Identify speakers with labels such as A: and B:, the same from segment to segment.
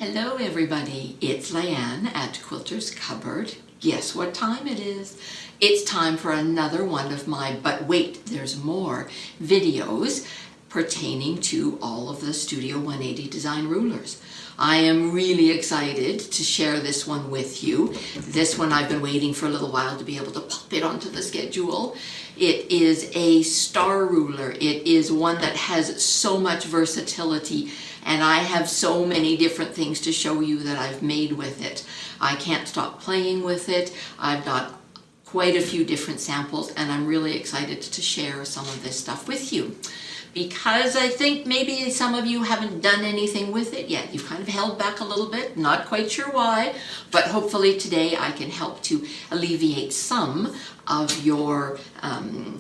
A: Hello everybody, it's Leanne at Quilter's Cupboard. Guess what time it is? It's time for another one of my But Wait, There's More videos pertaining to all of the Studio 180 design rulers. I am really excited to share this one with you. This one I've been waiting for a little while to be able to pop it onto the schedule. It is a star ruler. It is one that has so much versatility, and I have so many different things to show you that I've made with it. I can't stop playing with it. I've got quite a few different samples, and I'm really excited to share some of this stuff with you. Because I think maybe some of you haven't done anything with it yet. You've kind of held back a little bit, not quite sure why, but hopefully today I can help to alleviate some of your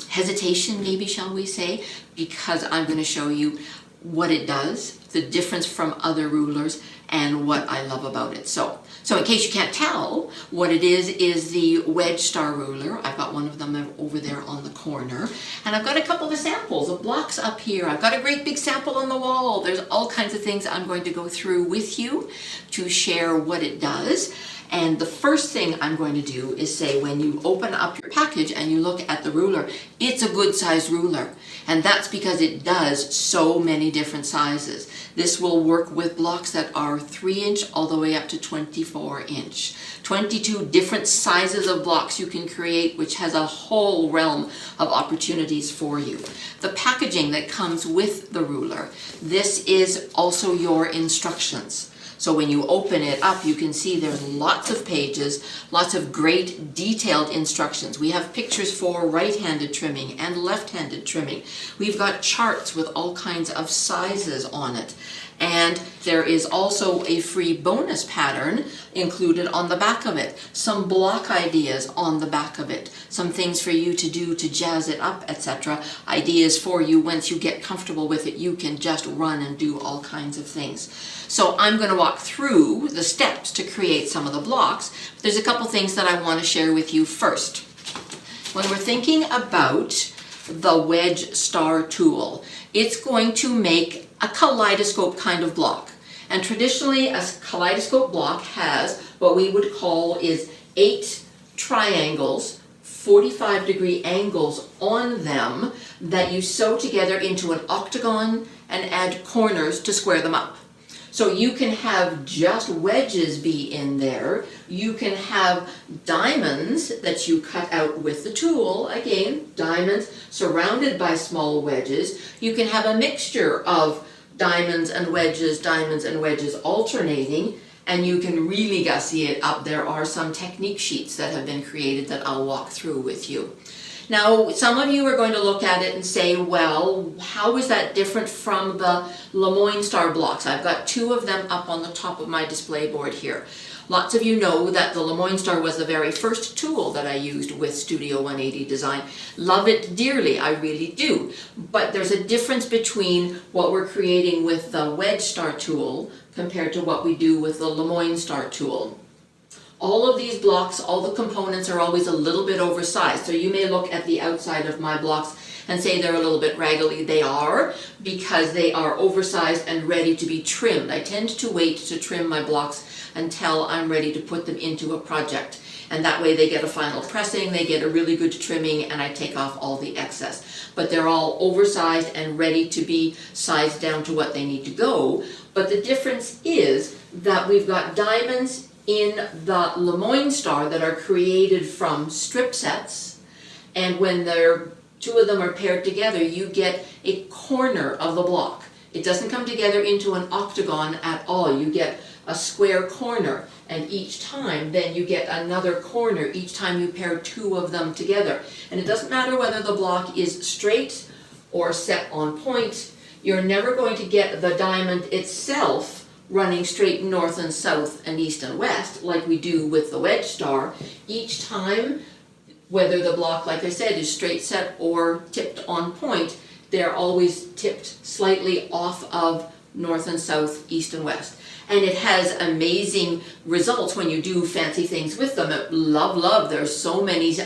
A: hesitation, maybe, shall we say, because I'm going to show you what it does, the difference from other rulers, and what I love about it. So in case you can't tell, what it is the wedge star ruler. I've got one of them over there on the corner, and I've got a couple of samples of blocks up here. I've got a great big sample on the wall. There's all kinds of things I'm going to go through with you to share what it does. And the first thing I'm going to do is say, when you open up your package and you look at the ruler, it's a good size ruler. And that's because it does so many different sizes. This will work with blocks that are 3-inch all the way up to 24-inch. 22 different sizes of blocks you can create, which has a whole realm of opportunities for you. The packaging that comes with the ruler, this is also your instructions. So when you open it up, you can see there's lots of pages, lots of great detailed instructions. We have pictures for right-handed trimming and left-handed trimming. We've got charts with all kinds of sizes on it. And there is also a free bonus pattern included on the back of it. Some block ideas on the back of it. Some things for you to do to jazz it up, etc. Ideas for you once you get comfortable with it. You can just run and do all kinds of things. So I'm going to walk through the steps to create some of the blocks. There's a couple things that I want to share with you first. When we're thinking about the wedge star tool, it's going to make a kaleidoscope kind of block. And traditionally a kaleidoscope block has what we would call is 8 triangles, 45-degree angles on them that you sew together into an octagon and add corners to square them up. So you can have just wedges be in there. You can have diamonds that you cut out with the tool. Again, diamonds surrounded by small wedges. You can have a mixture of diamonds and wedges alternating, and you can really gussy it up. There are some technique sheets that have been created that I'll walk through with you. Now, some of you are going to look at it and say, well, how is that different from the Lemoyne star blocks? I've got 2 of them up on the top of my display board here. Lots of you know that the Lemoyne star was the very first tool that I used with Studio 180 design. Love it dearly, I really do. But there's a difference between what we're creating with the wedge star tool compared to what we do with the Lemoyne star tool. All of these blocks, all the components are always a little bit oversized. So you may look at the outside of my blocks and say they're a little bit raggedy. They are, because they are oversized and ready to be trimmed. I tend to wait to trim my blocks until I'm ready to put them into a project. And that way they get a final pressing, they get a really good trimming, and I take off all the excess. But they're all oversized and ready to be sized down to what they need to go. But the difference is that we've got diamonds in the Lemoyne star that are created from strip sets, and when 2 of them are paired together, you get a corner of the block. It doesn't come together into an octagon at all. You get a square corner, and each time then you get another corner each time you pair 2 of them together. And it doesn't matter whether the block is straight or set on point. You're never going to get the diamond itself running straight north and south and east and west like we do with the wedge star. Each time, whether the block, like I said, is straight set or tipped on point, they're always tipped slightly off of north and south, east and west. And it has amazing results when you do fancy things with them. Love. There's so many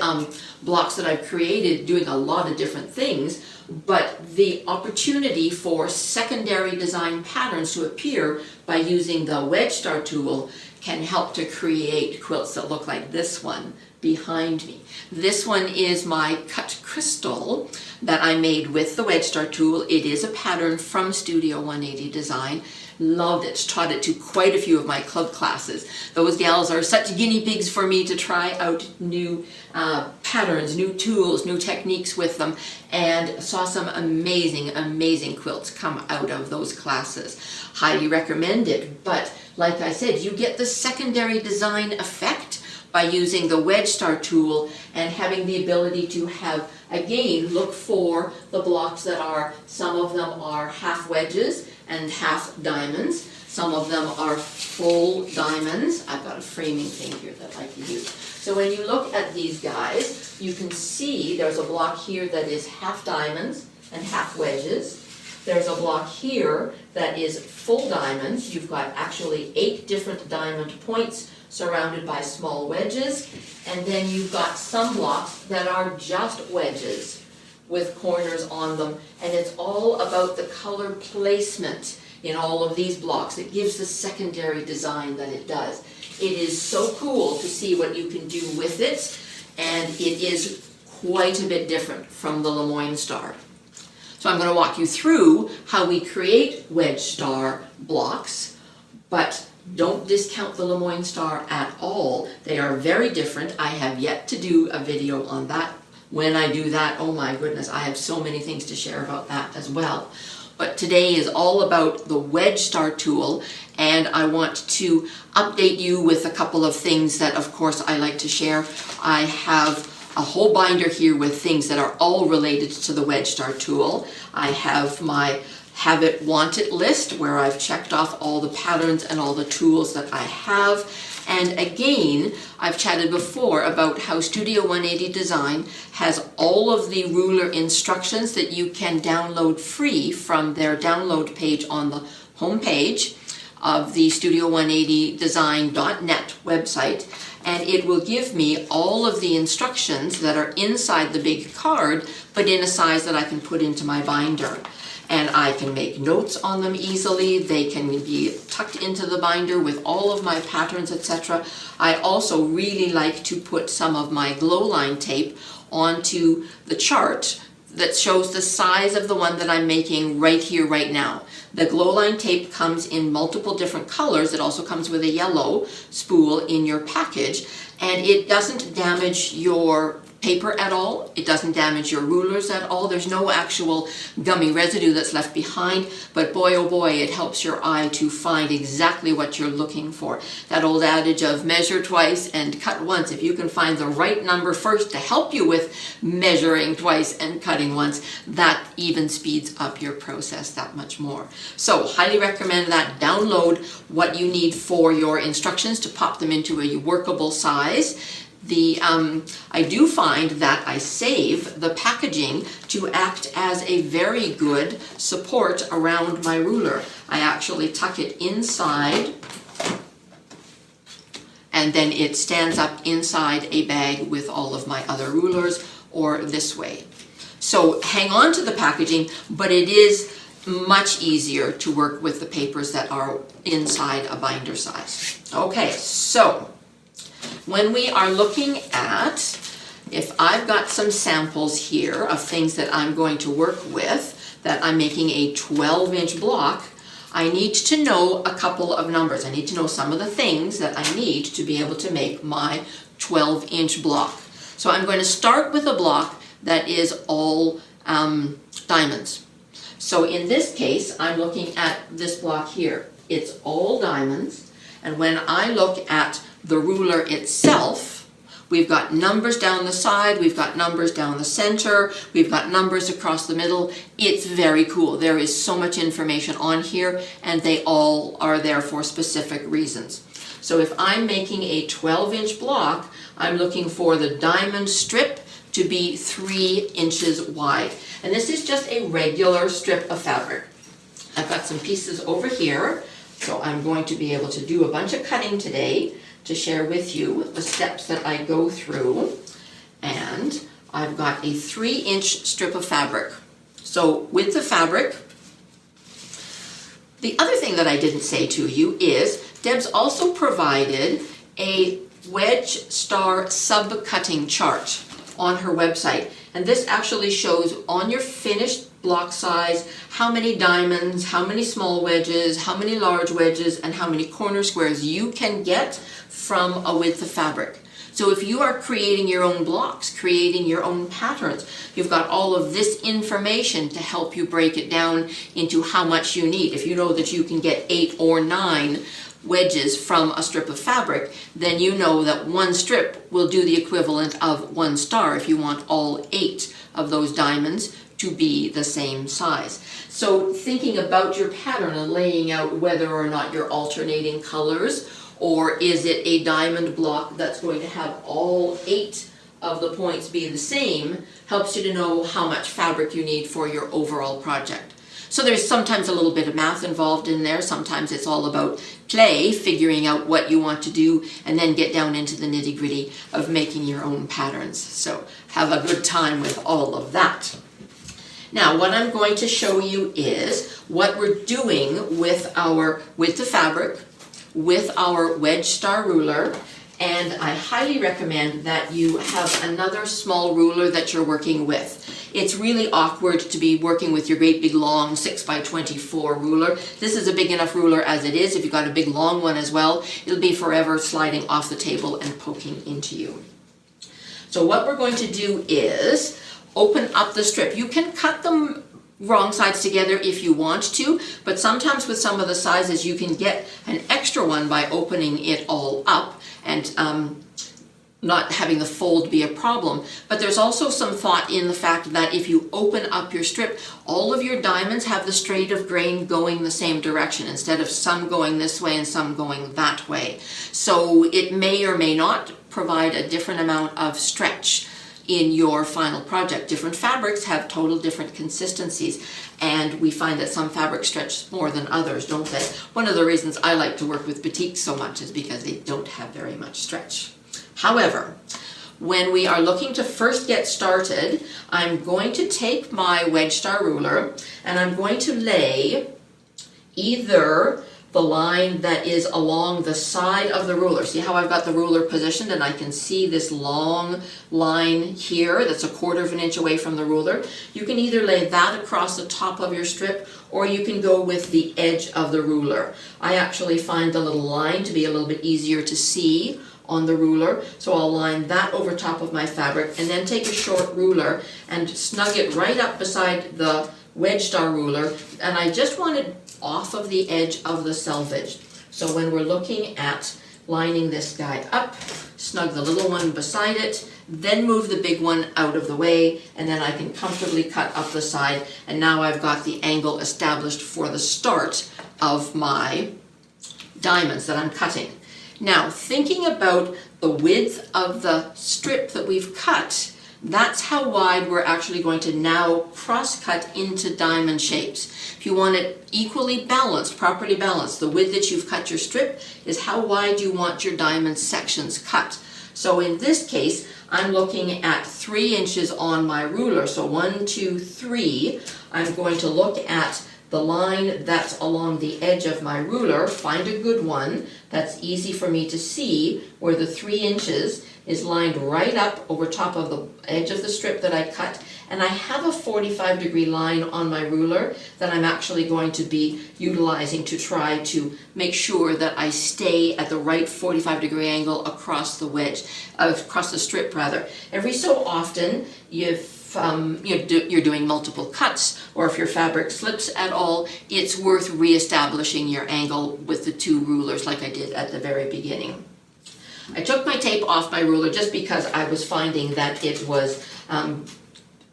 A: blocks that I've created doing a lot of different things, but the opportunity for secondary design patterns to appear by using the Wedge Star tool can help to create quilts that look like this one behind me. This one is my cut crystal that I made with the Wedge Star tool. It is a pattern from Studio 180 Design. Loved it, taught it to quite a few of my club classes. Those gals are such guinea pigs for me to try out new patterns, new tools, new techniques with them, and saw some amazing quilts come out of those classes. Highly recommend it, but like I said, you get the secondary design effect by using the Wedge Star tool and having the ability to have, again, look for the blocks that are, some of them are half wedges and half diamonds. Some of them are full diamonds. I've got a framing thing here that I can use. So when you look at these guys, you can see there's a block here that is half diamonds and half wedges. There's a block here that is full diamonds. You've got actually 8 different diamond points surrounded by small wedges. And then you've got some blocks that are just wedges with corners on them, and it's all about the color placement in all of these blocks. It gives the secondary design that it does. It is so cool to see what you can do with it, and it is quite a bit different from the Lemoyne Star. So I'm going to walk you through how we create Wedge Star blocks, but don't discount the Lemoyne Star at all. They are very different. I have yet to do a video on that. When I do that, oh my goodness, I have so many things to share about that as well. But today is all about the Wedge Star tool, and I want to update you with a couple of things that, of course, I like to share. I have a whole binder here with things that are all related to the Wedge Star tool. I have my Have It, Want It list where I've checked off all the patterns and all the tools that I have. And again, I've chatted before about how Studio 180 Design has all of the ruler instructions that you can download free from their download page on the home page of the Studio180design.net website. And it will give me all of the instructions that are inside the big card, but in a size that I can put into my binder. And I can make notes on them easily. They can be tucked into the binder with all of my patterns, etc. I also really like to put some of my glow line tape onto the chart that shows the size of the one that I'm making right here, right now. The glow line tape comes in multiple different colors. It also comes with a yellow spool in your package, and it doesn't damage your paper at all. It doesn't damage your rulers at all. There's no actual gummy residue that's left behind, but boy oh boy, it helps your eye to find exactly what you're looking for. That old adage of measure twice and cut once. If you can find the right number first to help you with measuring twice and cutting once, that even speeds up your process that much more. So highly recommend that. Download what you need for your instructions to pop them into a workable size. I do find that I save the packaging to act as a very good support around my ruler. I actually tuck it inside, and then it stands up inside a bag with all of my other rulers, or this way. So hang on to the packaging, but it is much easier to work with the papers that are inside a binder size. Okay, so when we are looking at, if I've got some samples here of things that I'm going to work with, that I'm making a 12-inch block, I need to know a couple of numbers. I need to know some of the things that I need to be able to make my 12-inch block. So I'm going to start with a block that is all diamonds. So in this case, I'm looking at this block here. It's all diamonds, and when I look at the ruler itself, we've got numbers down the side, we've got numbers down the center, we've got numbers across the middle. It's very cool. There is so much information on here, and they all are there for specific reasons. So if I'm making a 12-inch block, I'm looking for the diamond strip to be 3 inches wide. And this is just a regular strip of fabric. I've got some pieces over here, so I'm going to be able to do a bunch of cutting today to share with you the steps that I go through. And I've got a 3-inch strip of fabric. So with the fabric, the other thing that I didn't say to you is Deb's also provided a wedge star sub-cutting chart on her website. And this actually shows on your finished block size how many diamonds, how many small wedges, how many large wedges, and how many corner squares you can get from a width of fabric. So if you are creating your own blocks, creating your own patterns, you've got all of this information to help you break it down into how much you need. If you know that you can get 8 or 9 wedges from a strip of fabric, then you know that one strip will do the equivalent of 1 star if you want all 8 of those diamonds to be the same size. So thinking about your pattern and laying out whether or not you're alternating colors, or is it a diamond block that's going to have all 8 of the points be the same, helps you to know how much fabric you need for your overall project. So there's sometimes a little bit of math involved in there. Sometimes it's all about play, figuring out what you want to do, and then get down into the nitty-gritty of making your own patterns. So have a good time with all of that. Now, what I'm going to show you is what we're doing with the fabric, with our wedge star ruler, and I highly recommend that you have another small ruler that you're working with. It's really awkward to be working with your great big long 6x24 ruler. This is a big enough ruler as it is. If you've got a big long one as well, it'll be forever sliding off the table and poking into you. So what we're going to do is open up the strip. You can cut them wrong sides together if you want to, but sometimes with some of the sizes you can get an extra one by opening it all up and not having the fold be a problem. But there's also some thought in the fact that if you open up your strip, all of your diamonds have the straight of grain going the same direction instead of some going this way and some going that way. So it may or may not provide a different amount of stretch in your final project. Different fabrics have total different consistencies, and we find that some fabrics stretch more than others, don't they? One of the reasons I like to work with batiks so much is because they don't have very much stretch. However, when we are looking to first get started, I'm going to take my wedge star ruler and I'm going to lay either the line that is along the side of the ruler. See how I've got the ruler positioned and I can see this long line here that's 1/4 of an inch away from the ruler. You can either lay that across the top of your strip or you can go with the edge of the ruler. I actually find the little line to be a little bit easier to see on the ruler, so I'll line that over top of my fabric and then take a short ruler and snug it right up beside the wedge star ruler, and I just want it off of the edge of the selvage. So when we're looking at lining this guy up, snug the little one beside it, then move the big one out of the way, and then I can comfortably cut up the side, and now I've got the angle established for the start of my diamonds that I'm cutting. Now, thinking about the width of the strip that we've cut, that's how wide we're actually going to now cross-cut into diamond shapes. If you want it equally balanced, properly balanced, the width that you've cut your strip is how wide you want your diamond sections cut. So in this case, I'm looking at 3 inches on my ruler. So 1, 2, 3. I'm going to look at the line that's along the edge of my ruler, find a good one that's easy for me to see, where the 3 inches is lined right up over top of the edge of the strip that I cut, and I have a 45-degree line on my ruler that I'm actually going to be utilizing to try to make sure that I stay at the right 45-degree angle across the wedge, across the strip rather. Every so often, you're doing multiple cuts, or if your fabric slips at all, it's worth re-establishing your angle with the 2 rulers like I did at the very beginning. I took my tape off my ruler just because I was finding that it was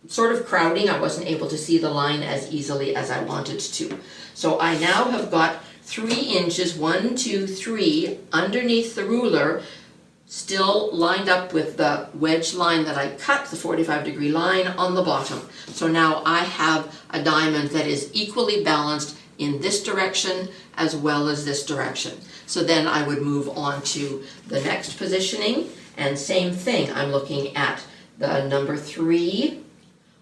A: sort of crowding. I wasn't able to see the line as easily as I wanted to. So I now have got 3 inches, 1, 2, 3, underneath the ruler, still lined up with the wedge line that I cut, the 45-degree line on the bottom. So now I have a diamond that is equally balanced in this direction as well as this direction. So then I would move on to the next positioning, and same thing, I'm looking at the number 3,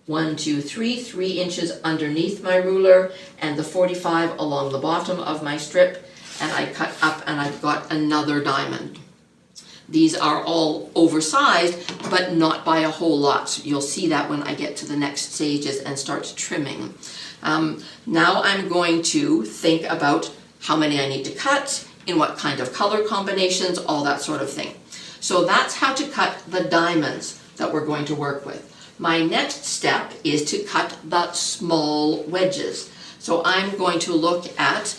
A: 1, 2, 3, 3 inches underneath my ruler, and the 45 along the bottom of my strip, and I cut up and I've got another diamond. These are all oversized, but not by a whole lot. You'll see that when I get to the next stages and start trimming. Now I'm going to think about how many I need to cut, in what kind of color combinations, all that sort of thing. So that's how to cut the diamonds that we're going to work with. My next step is to cut the small wedges. So I'm going to look at,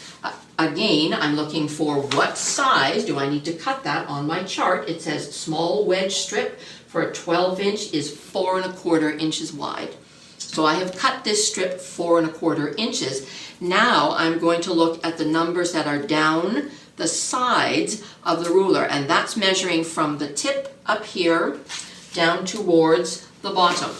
A: again, I'm looking for what size do I need to cut that on my chart. It says small wedge strip for a 12 inch is 4 1/4 inches wide. So I have cut this strip 4 1/4 inches. Now I'm going to look at the numbers that are down the sides of the ruler, and that's measuring from the tip up here down towards the bottom.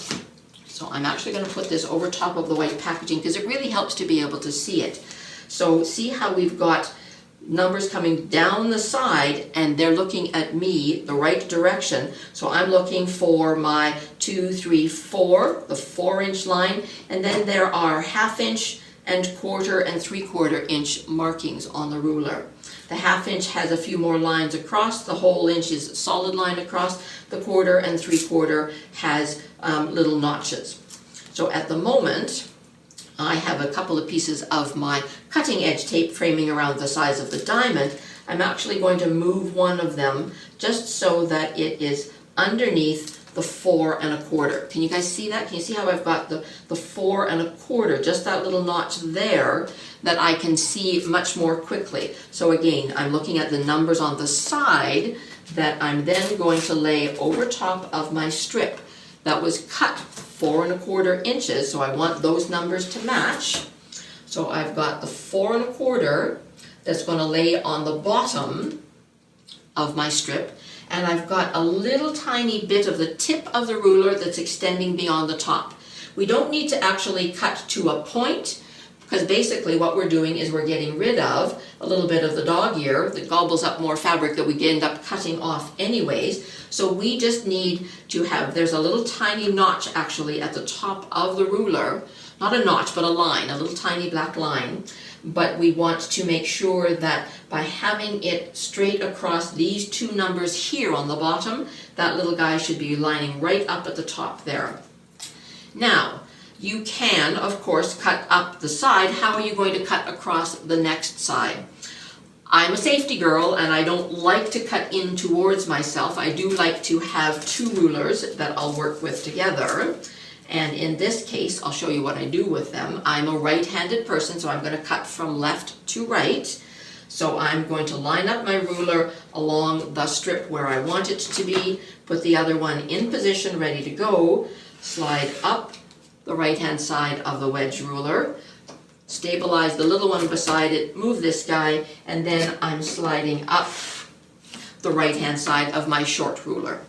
A: So I'm actually going to put this over top of the white packaging because it really helps to be able to see it. So see how we've got numbers coming down the side and they're looking at me the right direction. So I'm looking for my 2, 3, 4, the 4-inch line, and then there are 1/2 inch and 1/4 and 3/4 inch markings on the ruler. The 1/2 inch has a few more lines across, the whole inch is a solid line across, the 1/4 and 3/4 has little notches. So at the moment, I have a couple of pieces of my cutting edge tape framing around the size of the diamond. I'm actually going to move one of them just so that it is underneath the 4 1/4. Can you guys see that? Can you see how I've got the 4 1/4, just that little notch there that I can see much more quickly. So again, I'm looking at the numbers on the side that I'm then going to lay over top of my strip that was cut 4 1/4 inches, so I want those numbers to match. So I've got the 4 1/4 that's going to lay on the bottom of my strip, and I've got a little tiny bit of the tip of the ruler that's extending beyond the top. We don't need to actually cut to a point, because basically what we're doing is we're getting rid of a little bit of the dog ear that gobbles up more fabric that we end up cutting off anyways. So we just need to have, there's a little tiny notch actually at the top of the ruler, not a notch but a line, a little tiny black line. But we want to make sure that by having it straight across these two numbers here on the bottom, that little guy should be lining right up at the top there. Now, you can, of course, cut up the side. How are you going to cut across the next side? I'm a safety girl and I don't like to cut in towards myself. I do like to have two rulers that I'll work with together. And in this case, I'll show you what I do with them. I'm a right-handed person, so I'm going to cut from left to right. So I'm going to line up my ruler along the strip where I want it to be, put the other one in position, ready to go, slide up the right-hand side of the wedge ruler, stabilize the little one beside it, move this guy, and then I'm sliding up the right-hand side of my short ruler.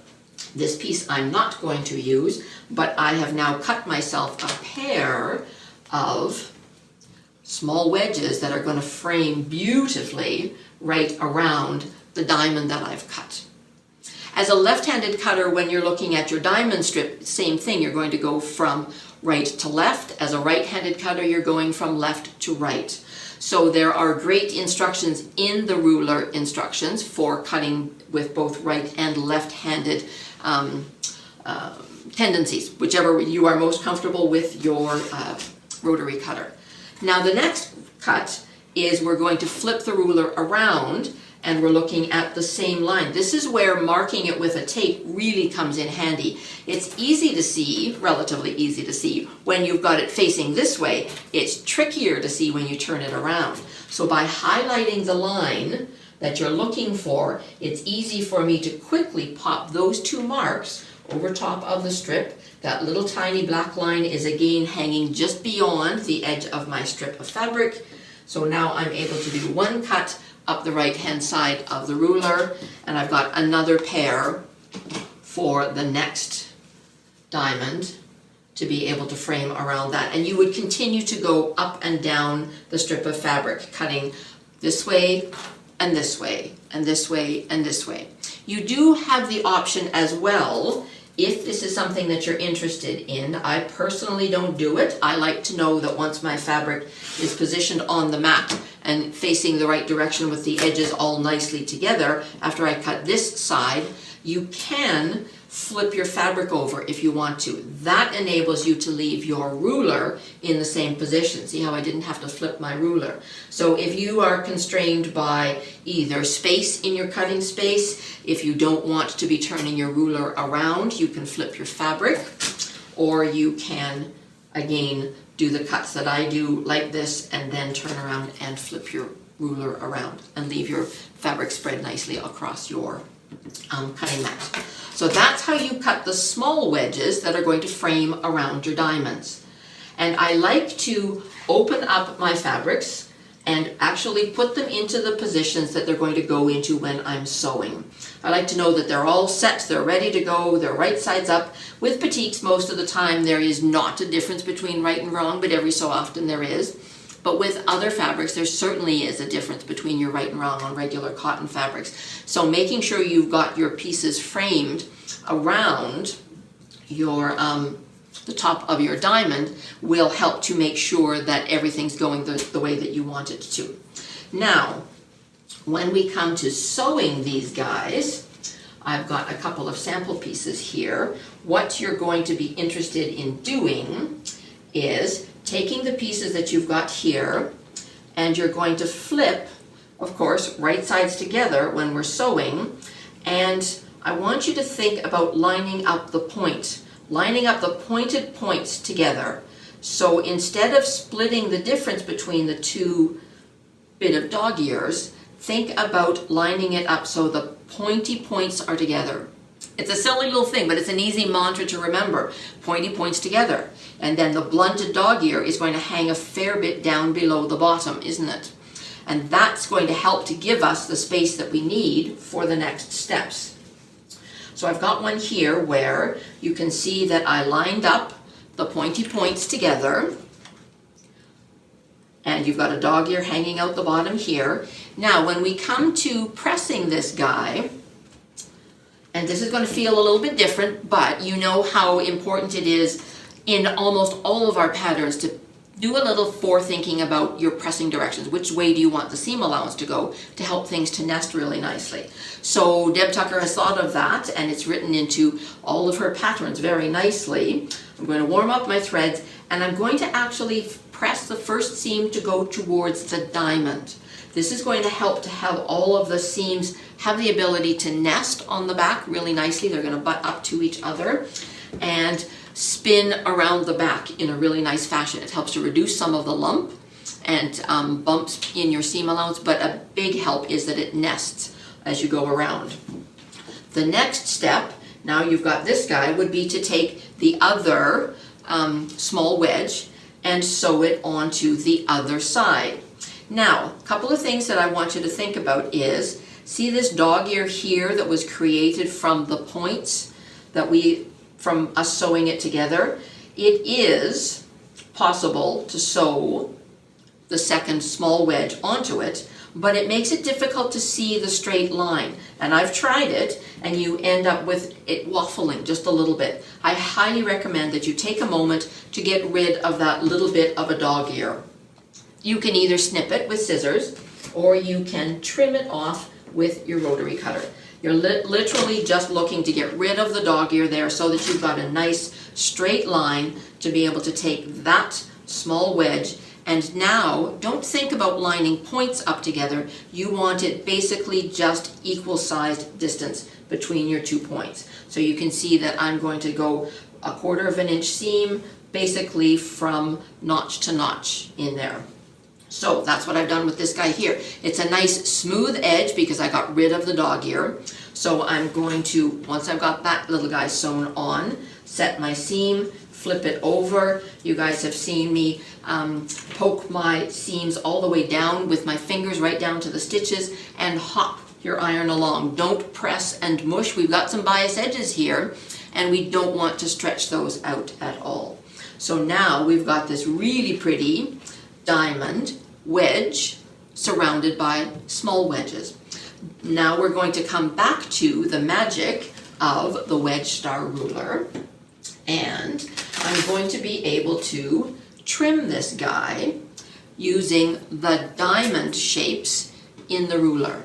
A: This piece I'm not going to use, but I have now cut myself a pair of small wedges that are going to frame beautifully right around the diamond that I've cut. As a left-handed cutter, when you're looking at your diamond strip, same thing, you're going to go from right to left. As a right-handed cutter, you're going from left to right. So there are great instructions in the ruler instructions for cutting with both right and left-handed tendencies, whichever you are most comfortable with your rotary cutter. Now the next cut is we're going to flip the ruler around and we're looking at the same line. This is where marking it with a tape really comes in handy. It's easy to see, relatively easy to see, when you've got it facing this way. It's trickier to see when you turn it around. So by highlighting the line that you're looking for, it's easy for me to quickly pop those two marks over top of the strip. That little tiny black line is again hanging just beyond the edge of my strip of fabric. So now I'm able to do one cut up the right-hand side of the ruler, and I've got another pair for the next diamond to be able to frame around that. And you would continue to go up and down the strip of fabric, cutting this way and this way and this way and this way. You do have the option as well, if this is something that you're interested in. I personally don't do it. I like to know that once my fabric is positioned on the mat and facing the right direction with the edges all nicely together, after I cut this side, you can flip your fabric over if you want to. That enables you to leave your ruler in the same position. See how I didn't have to flip my ruler? So if you are constrained by either space in your cutting space, if you don't want to be turning your ruler around, you can flip your fabric, or you can, again, do the cuts that I do like this and then turn around and flip your ruler around and leave your fabric spread nicely across your cutting mat. So that's how you cut the small wedges that are going to frame around your diamonds. And I like to open up my fabrics and actually put them into the positions that they're going to go into when I'm sewing. I like to know that they're all set, they're ready to go, they're right sides up. With batiks, most of the time there is not a difference between right and wrong, but every so often there is. But with other fabrics, there certainly is a difference between your right and wrong on regular cotton fabrics. So making sure you've got your pieces framed around your the top of your diamond will help to make sure that everything's going the way that you want it to. Now, when we come to sewing these guys, I've got a couple of sample pieces here. What you're going to be interested in doing is taking the pieces that you've got here, and you're going to flip, of course, right sides together when we're sewing, and I want you to think about lining up the point, lining up the pointed points together. So instead of splitting the difference between the two bit of dog ears, think about lining it up so the pointy points are together. It's a silly little thing, but it's an easy mantra to remember. Pointy points together. And then the blunted dog ear is going to hang a fair bit down below the bottom, isn't it? And that's going to help to give us the space that we need for the next steps. So I've got one here where you can see that I lined up the pointy points together. And you've got a dog ear hanging out the bottom here. Now, when we come to pressing this guy, and this is going to feel a little bit different, but you know how important it is in almost all of our patterns to do a little forethinking about your pressing directions. Which way do you want the seam allowance to go to help things to nest really nicely? So Deb Tucker has thought of that, and it's written into all of her patterns very nicely. I'm going to warm up my threads, and I'm going to actually press the first seam to go towards the diamond. This is going to help to have all of the seams have the ability to nest on the back really nicely. They're going to butt up to each other and spin around the back in a really nice fashion. It helps to reduce some of the lump and bumps in your seam allowance, but a big help is that it nests as you go around. The next step, now you've got this guy, would be to take the other small wedge and sew it onto the other side. Now, a couple of things that I want you to think about is, see this dog ear here that was created from the points that from us sewing it together? It is possible to sew the second small wedge onto it, but it makes it difficult to see the straight line. And I've tried it, and you end up with it waffling just a little bit. I highly recommend that you take a moment to get rid of that little bit of a dog ear. You can either snip it with scissors, or you can trim it off with your rotary cutter. You're literally just looking to get rid of the dog ear there so that you've got a nice straight line to be able to take that small wedge. And now, don't think about lining points up together. You want it basically just equal sized distance between your 2 points. So you can see that I'm going to go 1/4 of an inch seam basically from notch to notch in there. So that's what I've done with this guy here. It's a nice smooth edge because I got rid of the dog ear. So I'm going to, once I've got that little guy sewn on, set my seam, flip it over. You guys have seen me poke my seams all the way down with my fingers right down to the stitches and hop your iron along. Don't press and mush. We've got some bias edges here and we don't want to stretch those out at all. So now we've got this really pretty diamond wedge surrounded by small wedges. Now we're going to come back to the magic of the wedge star ruler, and I'm going to be able to trim this guy using the diamond shapes in the ruler.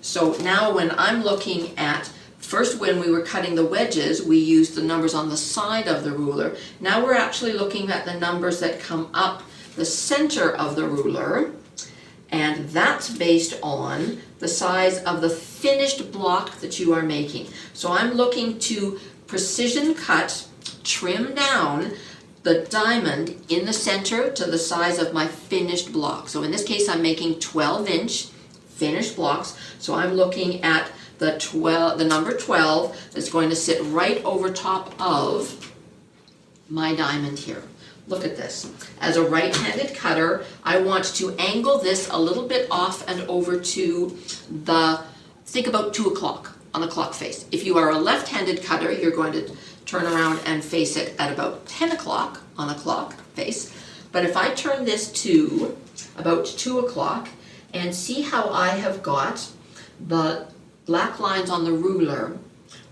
A: So now when I'm looking at, first when we were cutting the wedges, we used the numbers on the side of the ruler. Now we're actually looking at the numbers that come up the center of the ruler, and that's based on the size of the finished block that you are making. So I'm looking to precision cut, trim down the diamond in the center to the size of my finished block. So in this case I'm making 12-inch finished blocks, so I'm looking at the number 12 that's going to sit right over top of my diamond here. Look at this. As a right-handed cutter, I want to angle this a little bit off and over to the, think about 2 o'clock on the clock face. If you are a left-handed cutter, you're going to turn around and face it at about 10 o'clock on the clock face. But if I turn this to about 2 o'clock and see how I have got the black lines on the ruler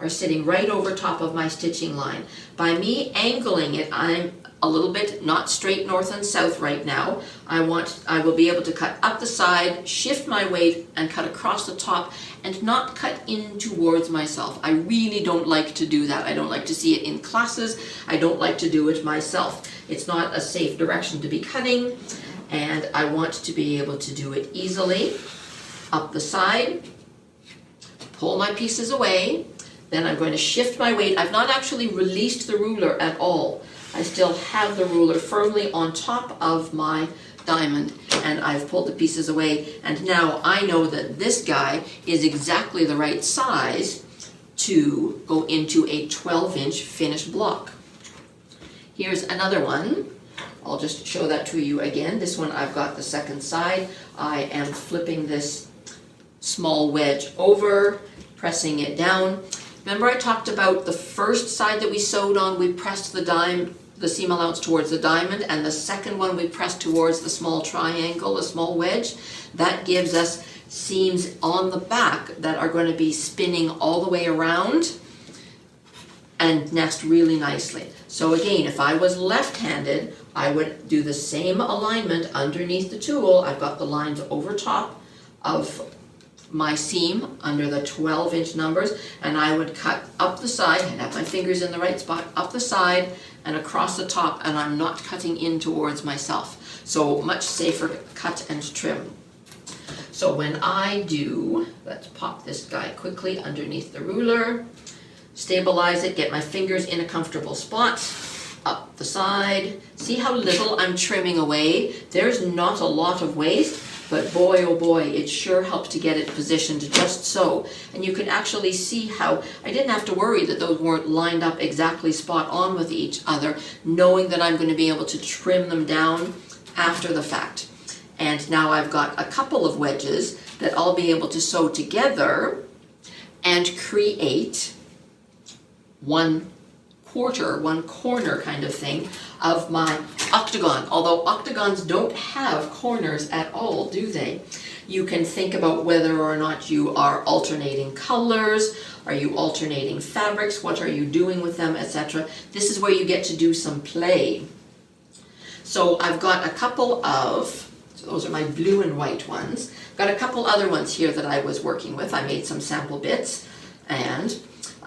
A: are sitting right over top of my stitching line. By me angling it, I'm a little bit not straight north and south right now. I will be able to cut up the side, shift my weight, and cut across the top and not cut in towards myself. I really don't like to do that. I don't like to see it in classes. I don't like to do it myself. It's not a safe direction to be cutting, and I want to be able to do it easily. Up the side, pull my pieces away, then I'm going to shift my weight. I've not actually released the ruler at all. I still have the ruler firmly on top of my diamond, and I've pulled the pieces away, and now I know that this guy is exactly the right size to go into a 12-inch finished block. Here's another one. I'll just show that to you again. This one I've got the second side. I am flipping this small wedge over, pressing it down. Remember I talked about the first side that we sewed on, we pressed the seam allowance towards the diamond, and the second one we pressed towards the small triangle, the small wedge. That gives us seams on the back that are going to be spinning all the way around and nest really nicely. So again, if I was left-handed, I would do the same alignment underneath the tool. I've got the lines over top of my seam under the 12-inch numbers, and I would cut up the side and have my fingers in the right spot, up the side and across the top, and I'm not cutting in towards myself. So much safer cut and trim. So when I do, let's pop this guy quickly underneath the ruler, stabilize it, get my fingers in a comfortable spot, up the side. See how little I'm trimming away? There's not a lot of waste, but boy oh boy, it sure helps to get it positioned just so. And you can actually see how I didn't have to worry that those weren't lined up exactly spot on with each other, knowing that I'm going to be able to trim them down after the fact. And now I've got a couple of wedges that I'll be able to sew together and create one corner kind of thing of my octagon. Although octagons don't have corners at all, do they? You can think about whether or not you are alternating colors, are you alternating fabrics, what are you doing with them, etc. This is where you get to do some play. So I've got a couple of, so those are my blue and white ones. Got a couple other ones here that I was working with. I made some sample bits, and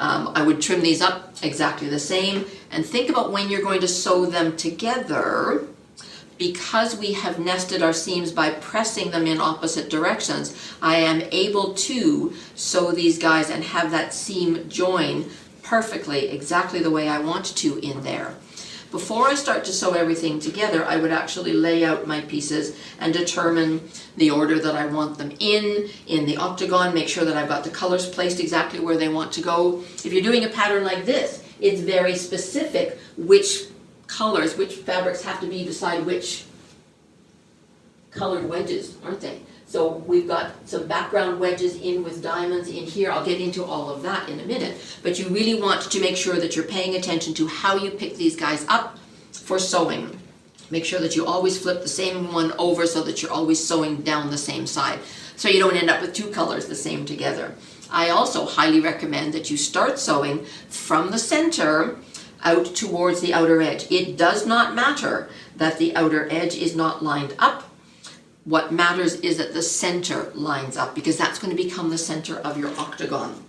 A: I would trim these up exactly the same, and think about when you're going to sew them together. Because we have nested our seams by pressing them in opposite directions, I am able to sew these guys and have that seam join perfectly, exactly the way I want to in there. Before I start to sew everything together, I would actually lay out my pieces and determine the order that I want them in the octagon, make sure that I've got the colors placed exactly where they want to go. If you're doing a pattern like this, it's very specific which colors, which fabrics have to be beside which colored wedges, aren't they? So we've got some background wedges in with diamonds in here. I'll get into all of that in a minute. But you really want to make sure that you're paying attention to how you pick these guys up for sewing. Make sure that you always flip the same one over so that you're always sewing down the same side, so you don't end up with two colors the same together. I also highly recommend that you start sewing from the center out towards the outer edge. It does not matter that the outer edge is not lined up. What matters is that the center lines up, because that's going to become the center of your octagon.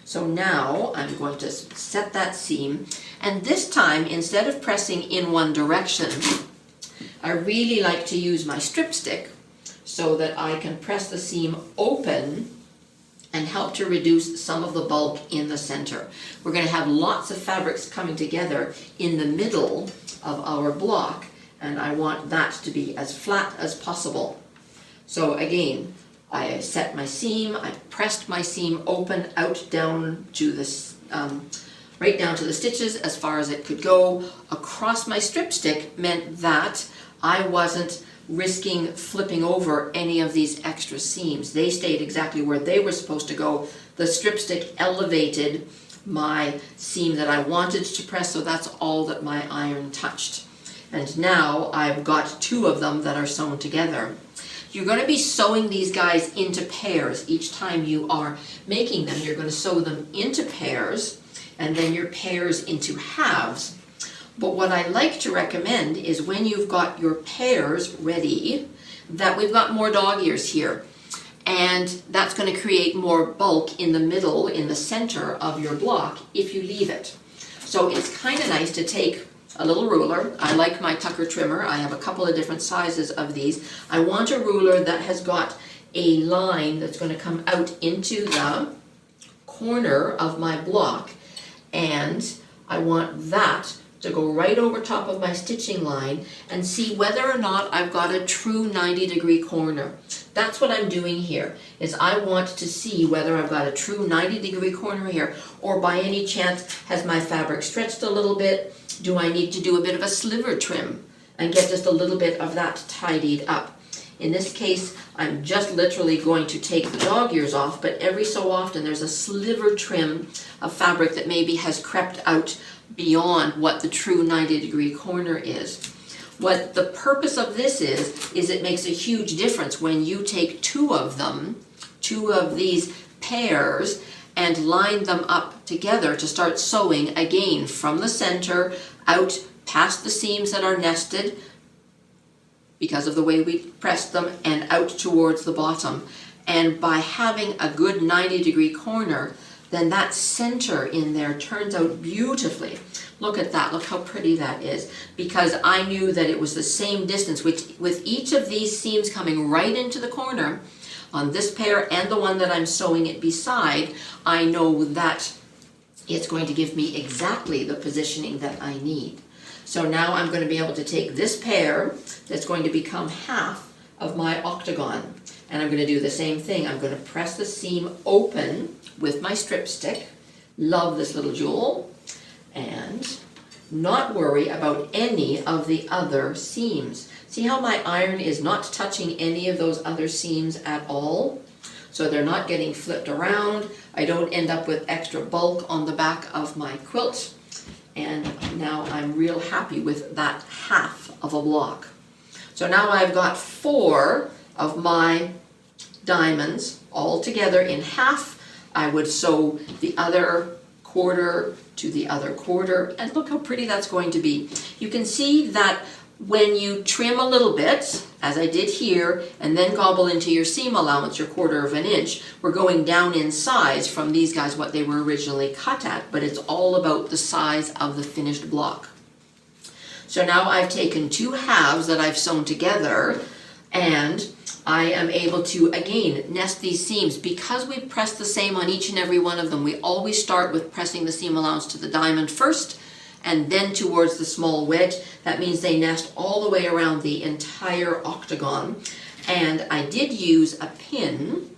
A: So now I'm going to set that seam, and this time, instead of pressing in one direction, I really like to use my strip stick so that I can press the seam open and help to reduce some of the bulk in the center. We're going to have lots of fabrics coming together in the middle of our block, and I want that to be as flat as possible. So again, I set my seam, I pressed my seam open out down to this, right down to the stitches as far as it could go. Across my strip stick meant that I wasn't risking flipping over any of these extra seams. They stayed exactly where they were supposed to go. The strip stick elevated my seam that I wanted to press, so that's all that my iron touched. And now I've got two of them that are sewn together. You're going to be sewing these guys into pairs. Each time you are making them, you're going to sew them into pairs, and then your pairs into halves. But what I like to recommend is when you've got your pairs ready, that we've got more dog ears here. And that's going to create more bulk in the middle, in the center of your block, if you leave it. So it's kind of nice to take a little ruler. I like my Tucker trimmer. I have a couple of different sizes of these. I want a ruler that has got a line that's going to come out into the corner of my block. And I want that to go right over top of my stitching line and see whether or not I've got a true 90-degree corner. That's what I'm doing here, is I want to see whether I've got a true 90-degree corner here, or by any chance has my fabric stretched a little bit? Do I need to do a bit of a sliver trim and get just a little bit of that tidied up? In this case, I'm just literally going to take the dog ears off, but every so often there's a sliver trim of fabric that maybe has crept out beyond what the true 90-degree corner is. What the purpose of this is it makes a huge difference when you take two of these pairs, and line them up together to start sewing again from the center out past the seams that are nested because of the way we pressed them, and out towards the bottom. And by having a good 90-degree corner, then that center in there turns out beautifully. Look at that, look how pretty that is. Because I knew that it was the same distance, which with each of these seams coming right into the corner, on this pair and the one that I'm sewing it beside, I know that it's going to give me exactly the positioning that I need. So now I'm going to be able to take this pair that's going to become half of my octagon, and I'm going to do the same thing. I'm going to press the seam open with my strip stick. Love this little jewel. And not worry about any of the other seams. See how my iron is not touching any of those other seams at all? So they're not getting flipped around. I don't end up with extra bulk on the back of my quilt. And now I'm real happy with that half of a block. So now I've got 4 of my diamonds all together in half. I would sew the other quarter to the other quarter, and look how pretty that's going to be. You can see that when you trim a little bit, as I did here, and then gobble into your seam allowance, your 1/4 of an inch, we're going down in size from these guys what they were originally cut at, but it's all about the size of the finished block. So now I've taken 2 halves that I've sewn together, and I am able to, again, nest these seams. Because we press the same on each and every one of them, we always start with pressing the seam allowance to the diamond first, and then towards the small wedge. That means they nest all the way around the entire octagon. And I did use a pin.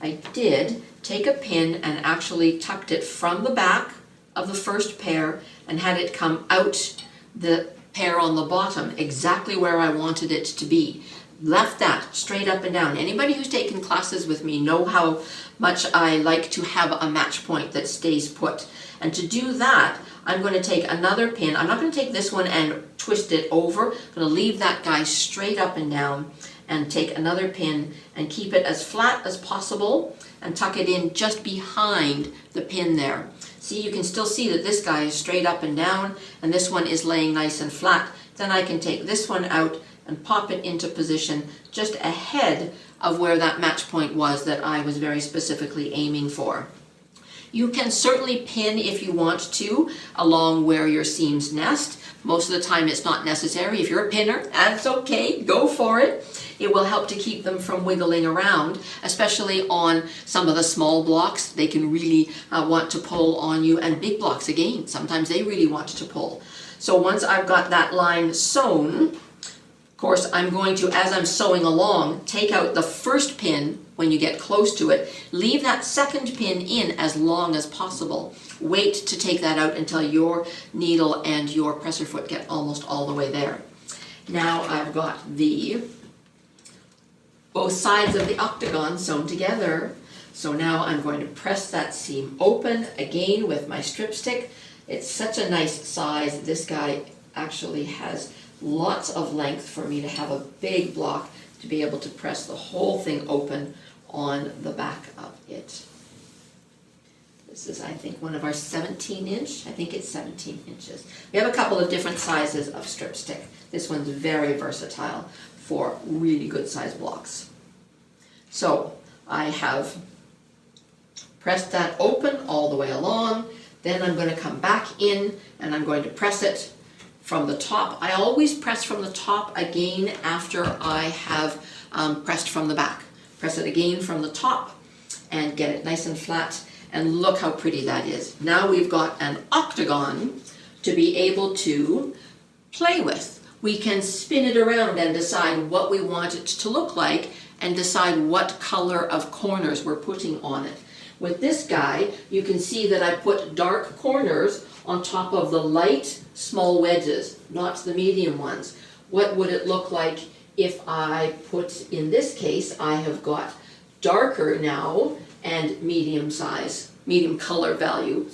A: I did take a pin and actually tucked it from the back of the first pair and had it come out the pair on the bottom exactly where I wanted it to be. Left that straight up and down. Anybody who's taken classes with me know how much I like to have a match point that stays put. And to do that, I'm going to take another pin. I'm not going to take this one and twist it over. I'm going to leave that guy straight up and down and take another pin and keep it as flat as possible and tuck it in just behind the pin there. See, you can still see that this guy is straight up and down and this one is laying nice and flat. Then I can take this one out and pop it into position just ahead of where that match point was that I was very specifically aiming for. You can certainly pin if you want to along where your seams nest. Most of the time it's not necessary. If you're a pinner, that's okay, go for it. It will help to keep them from wiggling around, especially on some of the small blocks. They can really want to pull on you, and big blocks again, sometimes they really want to pull. So once I've got that line sewn, of course, I'm going to, as I'm sewing along, take out the first pin when you get close to it. Leave that second pin in as long as possible. Wait to take that out until your needle and your presser foot get almost all the way there. Now I've got both sides of the octagon sewn together. So now I'm going to press that seam open again with my strip stick. It's such a nice size. This guy actually has lots of length for me to have a big block to be able to press the whole thing open on the back of it. This is, I think, one of our 17-inch. I think it's 17 inches. We have a couple of different sizes of strip stick. This one's very versatile for really good size blocks. So I have pressed that open all the way along. Then I'm going to come back in and I'm going to press it from the top. I always press from the top again after I have pressed from the back. Press it again from the top and get it nice and flat, and look how pretty that is. Now we've got an octagon to be able to play with. We can spin it around and decide what we want it to look like and decide what color of corners we're putting on it. With this guy, you can see that I put dark corners on top of the light small wedges, not the medium ones. What would it look like if I put, in this case, I have got darker now and medium color value,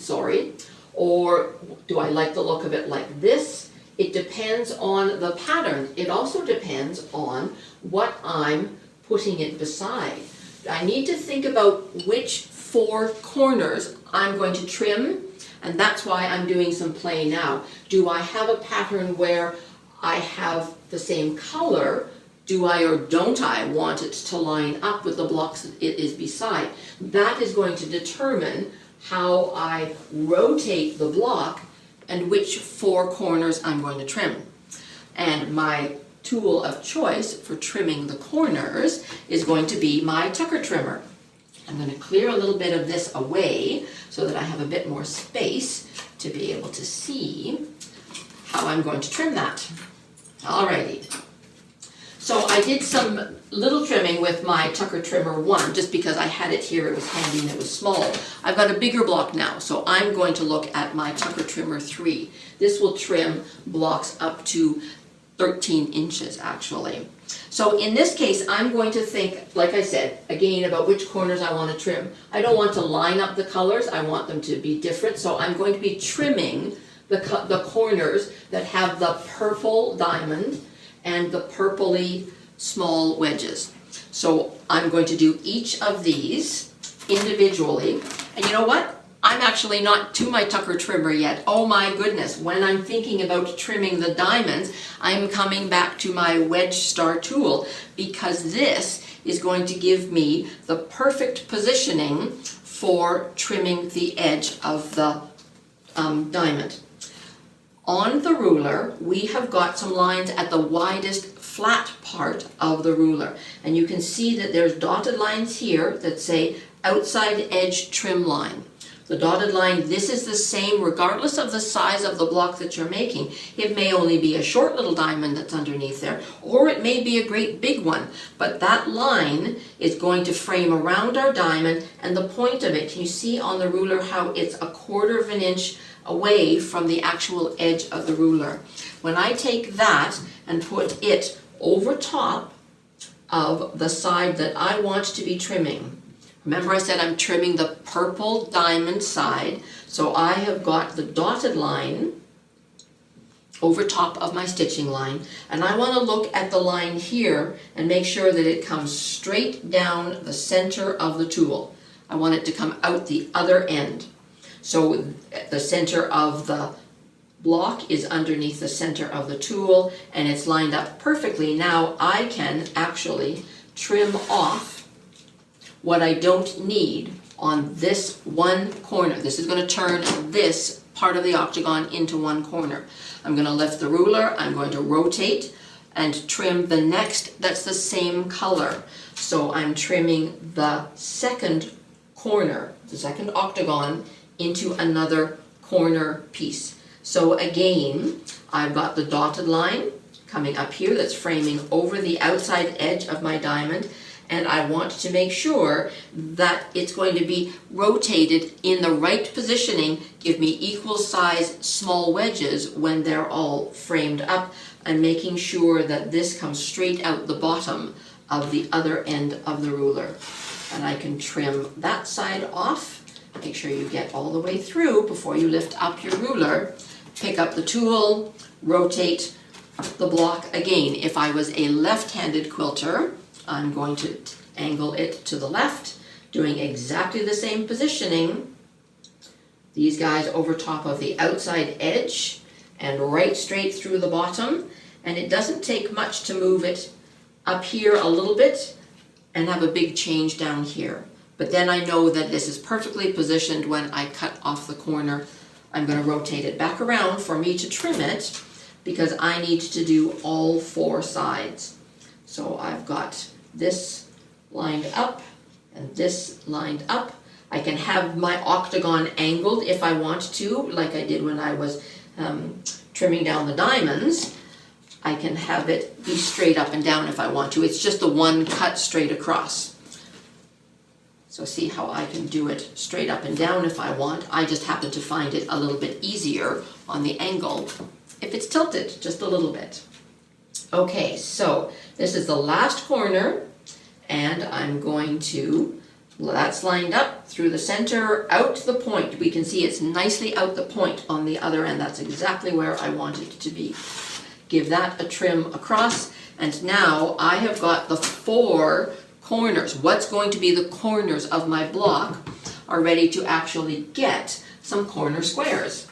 A: or do I like the look of it like this? It depends on the pattern. It also depends on what I'm putting it beside. I need to think about which 4 corners I'm going to trim, and that's why I'm doing some play now. Do I have a pattern where I have the same color? Do I or don't I want it to line up with the blocks that it is beside? That is going to determine how I rotate the block and which 4 corners I'm going to trim. And my tool of choice for trimming the corners is going to be my tucker trimmer. I'm going to clear a little bit of this away so that I have a bit more space to be able to see how I'm going to trim that. Alrighty. So I did some little trimming with my tucker trimmer 1 just because I had it here, it was handy and it was small. I've got a bigger block now, so I'm going to look at my tucker trimmer 3. This will trim blocks up to 13 inches actually. So in this case, I'm going to think, like I said, again about which corners I want to trim. I don't want to line up the colors, I want them to be different, so I'm going to be trimming the corners that have the purple diamond and the purpley small wedges. So I'm going to do each of these individually, and you know what? I'm actually not to my tucker trimmer yet. Oh my goodness, when I'm thinking about trimming the diamonds, I'm coming back to my wedge star tool because this is going to give me the perfect positioning for trimming the edge of the diamond. On the ruler, we have got some lines at the widest flat part of the ruler, and you can see that there's dotted lines here that say outside edge trim line. The dotted line, this is the same regardless of the size of the block that you're making. It may only be a short little diamond that's underneath there, or it may be a great big one, but that line is going to frame around our diamond, and the point of it, you see on the ruler how it's 1/4 of an inch away from the actual edge of the ruler. When I take that and put it over top of the side that I want to be trimming, Remember I said I'm trimming the purple diamond side, so I have got the dotted line over top of my stitching line, and I want to look at the line here and make sure that it comes straight down the center of the tool. I want it to come out the other end. So the center of the block is underneath the center of the tool, and it's lined up perfectly. Now I can actually trim off what I don't need on this one corner. This is going to turn this part of the octagon into one corner. I'm going to lift the ruler, I'm going to rotate and trim the next that's the same color. So I'm trimming the second corner, the second octagon, into another corner piece. So again, I've got the dotted line coming up here that's framing over the outside edge of my diamond, and I want to make sure that it's going to be rotated in the right positioning, give me equal size small wedges when they're all framed up. I'm making sure that this comes straight out the bottom of the other end of the ruler. And I can trim that side off. Make sure you get all the way through before you lift up your ruler. Pick up the tool, rotate the block again. If I was a left-handed quilter, I'm going to angle it to the left, doing exactly the same positioning. These guys over top of the outside edge and right straight through the bottom. And it doesn't take much to move it up here a little bit and have a big change down here. But then I know that this is perfectly positioned when I cut off the corner. I'm going to rotate it back around for me to trim it because I need to do all four sides. So I've got this lined up and this lined up. I can have my octagon angled if I want to, like I did when I was trimming down the diamonds. I can have it be straight up and down if I want to. It's just the one cut straight across. So see how I can do it straight up and down if I want. I just happen to find it a little bit easier on the angle if it's tilted just a little bit. Okay, so this is the last corner, and I'm going to, that's lined up through the center, out to the point. We can see it's nicely out the point on the other end. That's exactly where I want it to be. Give that a trim across, and now I have got the four corners. What's going to be the corners of my block are ready to actually get some corner squares.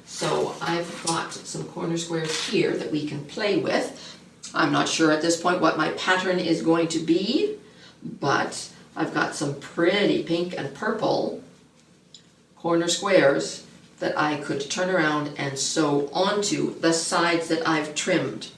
A: So I've got some corner squares here that we can play with. I'm not sure at this point what my pattern is going to be, but I've got some pretty pink and purple corner squares that I could turn around and sew onto the sides that I've trimmed.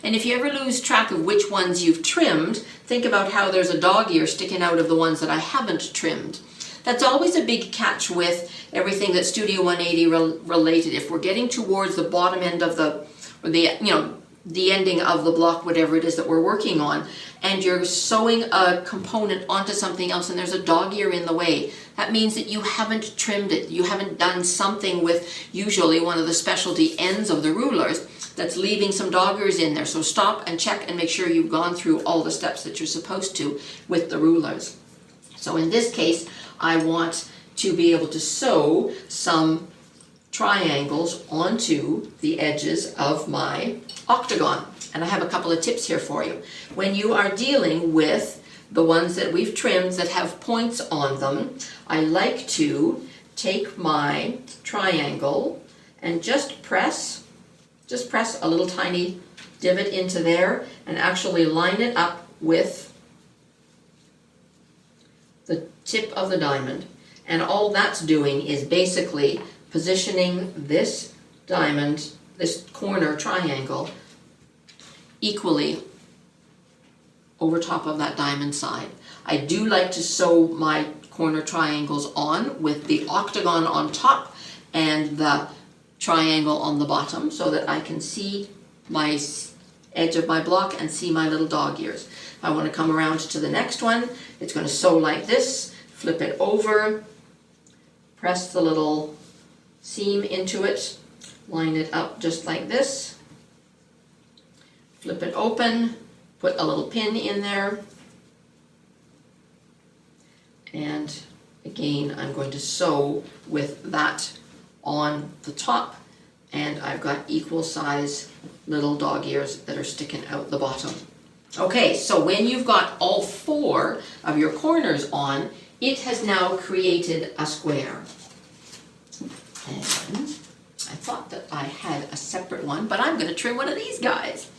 A: And if you ever lose track of which ones you've trimmed, think about how there's a dog ear sticking out of the ones that I haven't trimmed. That's always a big catch with everything that's Studio 180 related. If we're getting towards the bottom end of the ending of the block, whatever it is that we're working on, and you're sewing a component onto something else and there's a dog ear in the way, that means that you haven't trimmed it. You haven't done something with usually one of the specialty ends of the rulers that's leaving some dog ears in there. So stop and check and make sure you've gone through all the steps that you're supposed to with the rulers. So in this case, I want to be able to sew some triangles onto the edges of my octagon. And I have a couple of tips here for you. When you are dealing with the ones that we've trimmed that have points on them, I like to take my triangle and just press a little tiny divot into there and actually line it up with the tip of the diamond. And all that's doing is basically positioning this diamond, this corner triangle, equally over top of that diamond side. I do like to sew my corner triangles on with the octagon on top and the triangle on the bottom so that I can see my edge of my block and see my little dog ears. If I want to come around to the next one, it's going to sew like this, flip it over, press the little seam into it, line it up just like this, flip it open, put a little pin in there, And again, I'm going to sew with that on the top, and I've got equal size little dog ears that are sticking out the bottom. Okay, so when you've got all 4 of your corners on, it has now created a square. And I thought that I had a separate one, but I'm going to trim one of these guys.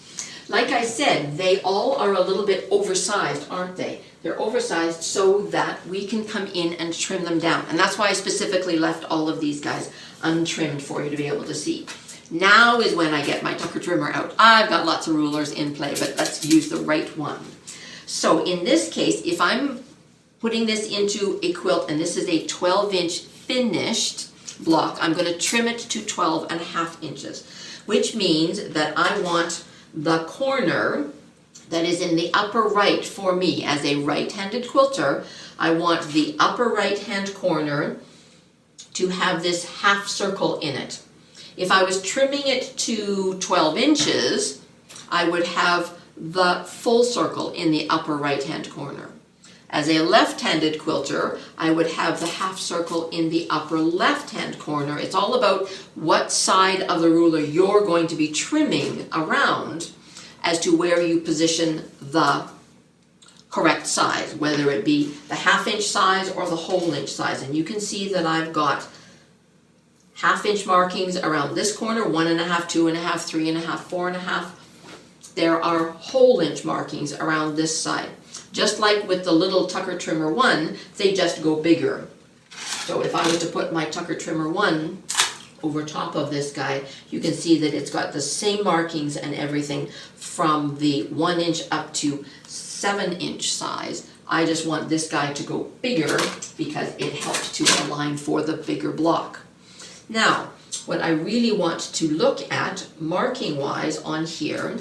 A: Like I said, they all are a little bit oversized, aren't they? They're oversized so that we can come in and trim them down. And that's why I specifically left all of these guys untrimmed for you to be able to see. Now is when I get my Tucker trimmer out. I've got lots of rulers in play, but let's use the right one. So in this case, if I'm putting this into a quilt, and this is a 12-inch finished block, I'm going to trim it to 12.5 inches, which means that I want the corner that is in the upper right for me as a right-handed quilter. I want the upper right-hand corner to have this half circle in it. If I was trimming it to 12 inches, I would have the full circle in the upper right-hand corner. As a left-handed quilter, I would have the half circle in the upper left-hand corner. It's all about what side of the ruler you're going to be trimming around as to where you position the correct size, whether it be the half-inch size or the whole inch size. And you can see that I've got half-inch markings around this corner, 1.5, 2.5, 3.5, 4.5. There are whole inch markings around this side. Just like with the little Tucker Trimmer 1, they just go bigger. So if I was to put my Tucker Trimmer 1 over top of this guy, you can see that it's got the same markings and everything from the 1 inch up to 7-inch size. I just want this guy to go bigger because it helps to align for the bigger block. Now, what I really want to look at marking wise on here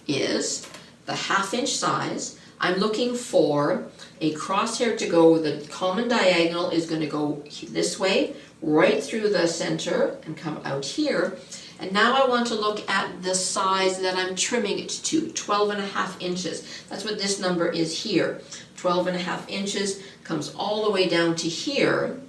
A: is the half-inch size. I'm looking for a crosshair to go, the common diagonal is going to go this way, right through the center and come out here. And now I want to look at the size that I'm trimming it to, 12.5 inches. That's what this number is here. 12.5 inches comes all the way down to here.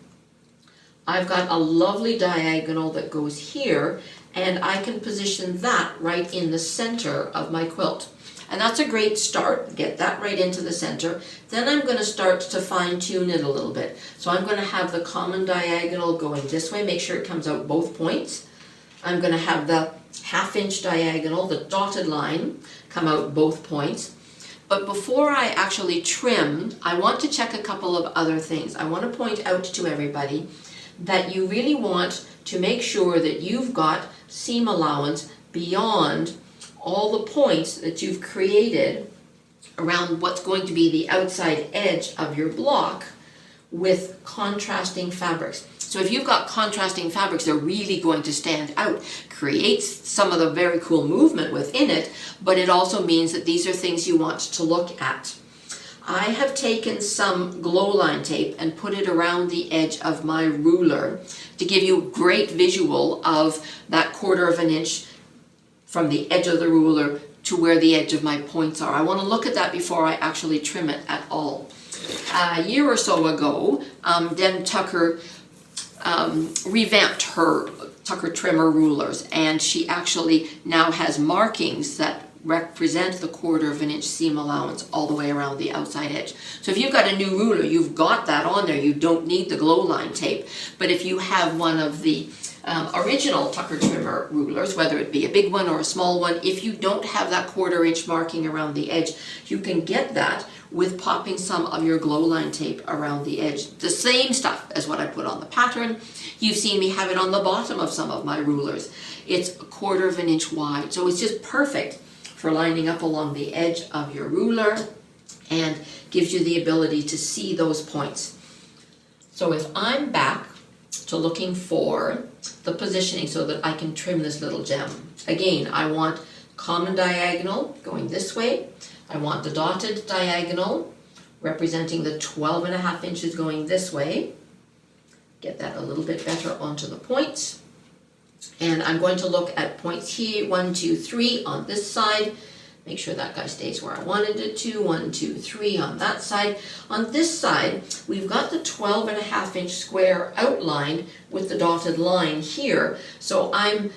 A: I've got a lovely diagonal that goes here, and I can position that right in the center of my quilt. And that's a great start. Get that right into the center. Then I'm going to start to fine-tune it a little bit. So I'm going to have the common diagonal going this way. Make sure it comes out both points. I'm going to have the half-inch diagonal, the dotted line, come out both points. But before I actually trim, I want to check a couple of other things. I want to point out to everybody that you really want to make sure that you've got seam allowance beyond all the points that you've created around what's going to be the outside edge of your block with contrasting fabrics. So if you've got contrasting fabrics, they're really going to stand out, creates some of the very cool movement within it, but it also means that these are things you want to look at. I have taken some glow line tape and put it around the edge of my ruler to give you a great visual of that 1/4 inch from the edge of the ruler to where the edge of my points are. I want to look at that before I actually trim it at all. A year or so ago, Deb Tucker revamped her Tucker trimmer rulers, and she actually now has markings that represent the 1/4 inch seam allowance all the way around the outside edge. So if you've got a new ruler, you've got that on there. You don't need the glow line tape. But if you have one of the original Tucker trimmer rulers, whether it be a big one or a small one, if you don't have that 1/4 inch marking around the edge, you can get that with popping some of your glow line tape around the edge. The same stuff as what I put on the pattern. You've seen me have it on the bottom of some of my rulers. It's a 1/4 inch wide, so it's just perfect for lining up along the edge of your ruler and gives you the ability to see those points. So if I'm back to looking for the positioning so that I can trim this little gem, again, I want common diagonal going this way. I want the dotted diagonal representing the 12.5 inches going this way. Get that a little bit better onto the points. And I'm going to look at points here, 1, 2, 3 on this side. Make sure that guy stays where I wanted it to. 1, 2, 3 on that side. On this side, we've got the 12.5-inch square outlined with the dotted line here. So I'm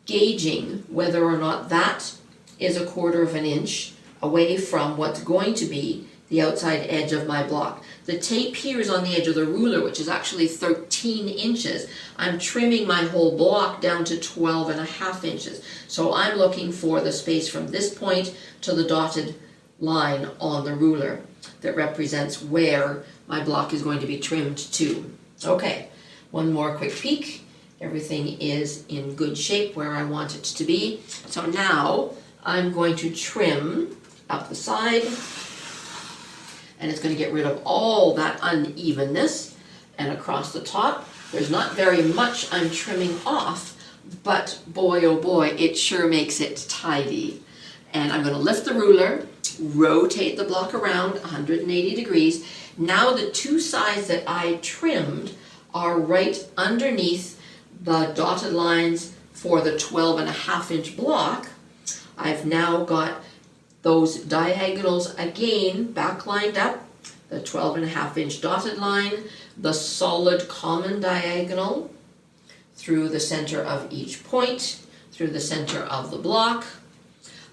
A: gauging whether or not that is 1/4 inch away from what's going to be the outside edge of my block. The tape here is on the edge of the ruler, which is actually 13 inches. I'm trimming my whole block down to 12.5 inches. So I'm looking for the space from this point to the dotted line on the ruler that represents where my block is going to be trimmed to. Okay, one more quick peek. Everything is in good shape where I want it to be. So now I'm going to trim up the side, and it's going to get rid of all that unevenness. And across the top, there's not very much I'm trimming off, but boy oh boy, it sure makes it tidy. And I'm going to lift the ruler, rotate the block around 180 degrees. Now the two sides that I trimmed are right underneath the dotted lines for the 12.5-inch block. I've now got those diagonals again back lined up, the 12.5-inch dotted line, the solid common diagonal through the center of each point, through the center of the block.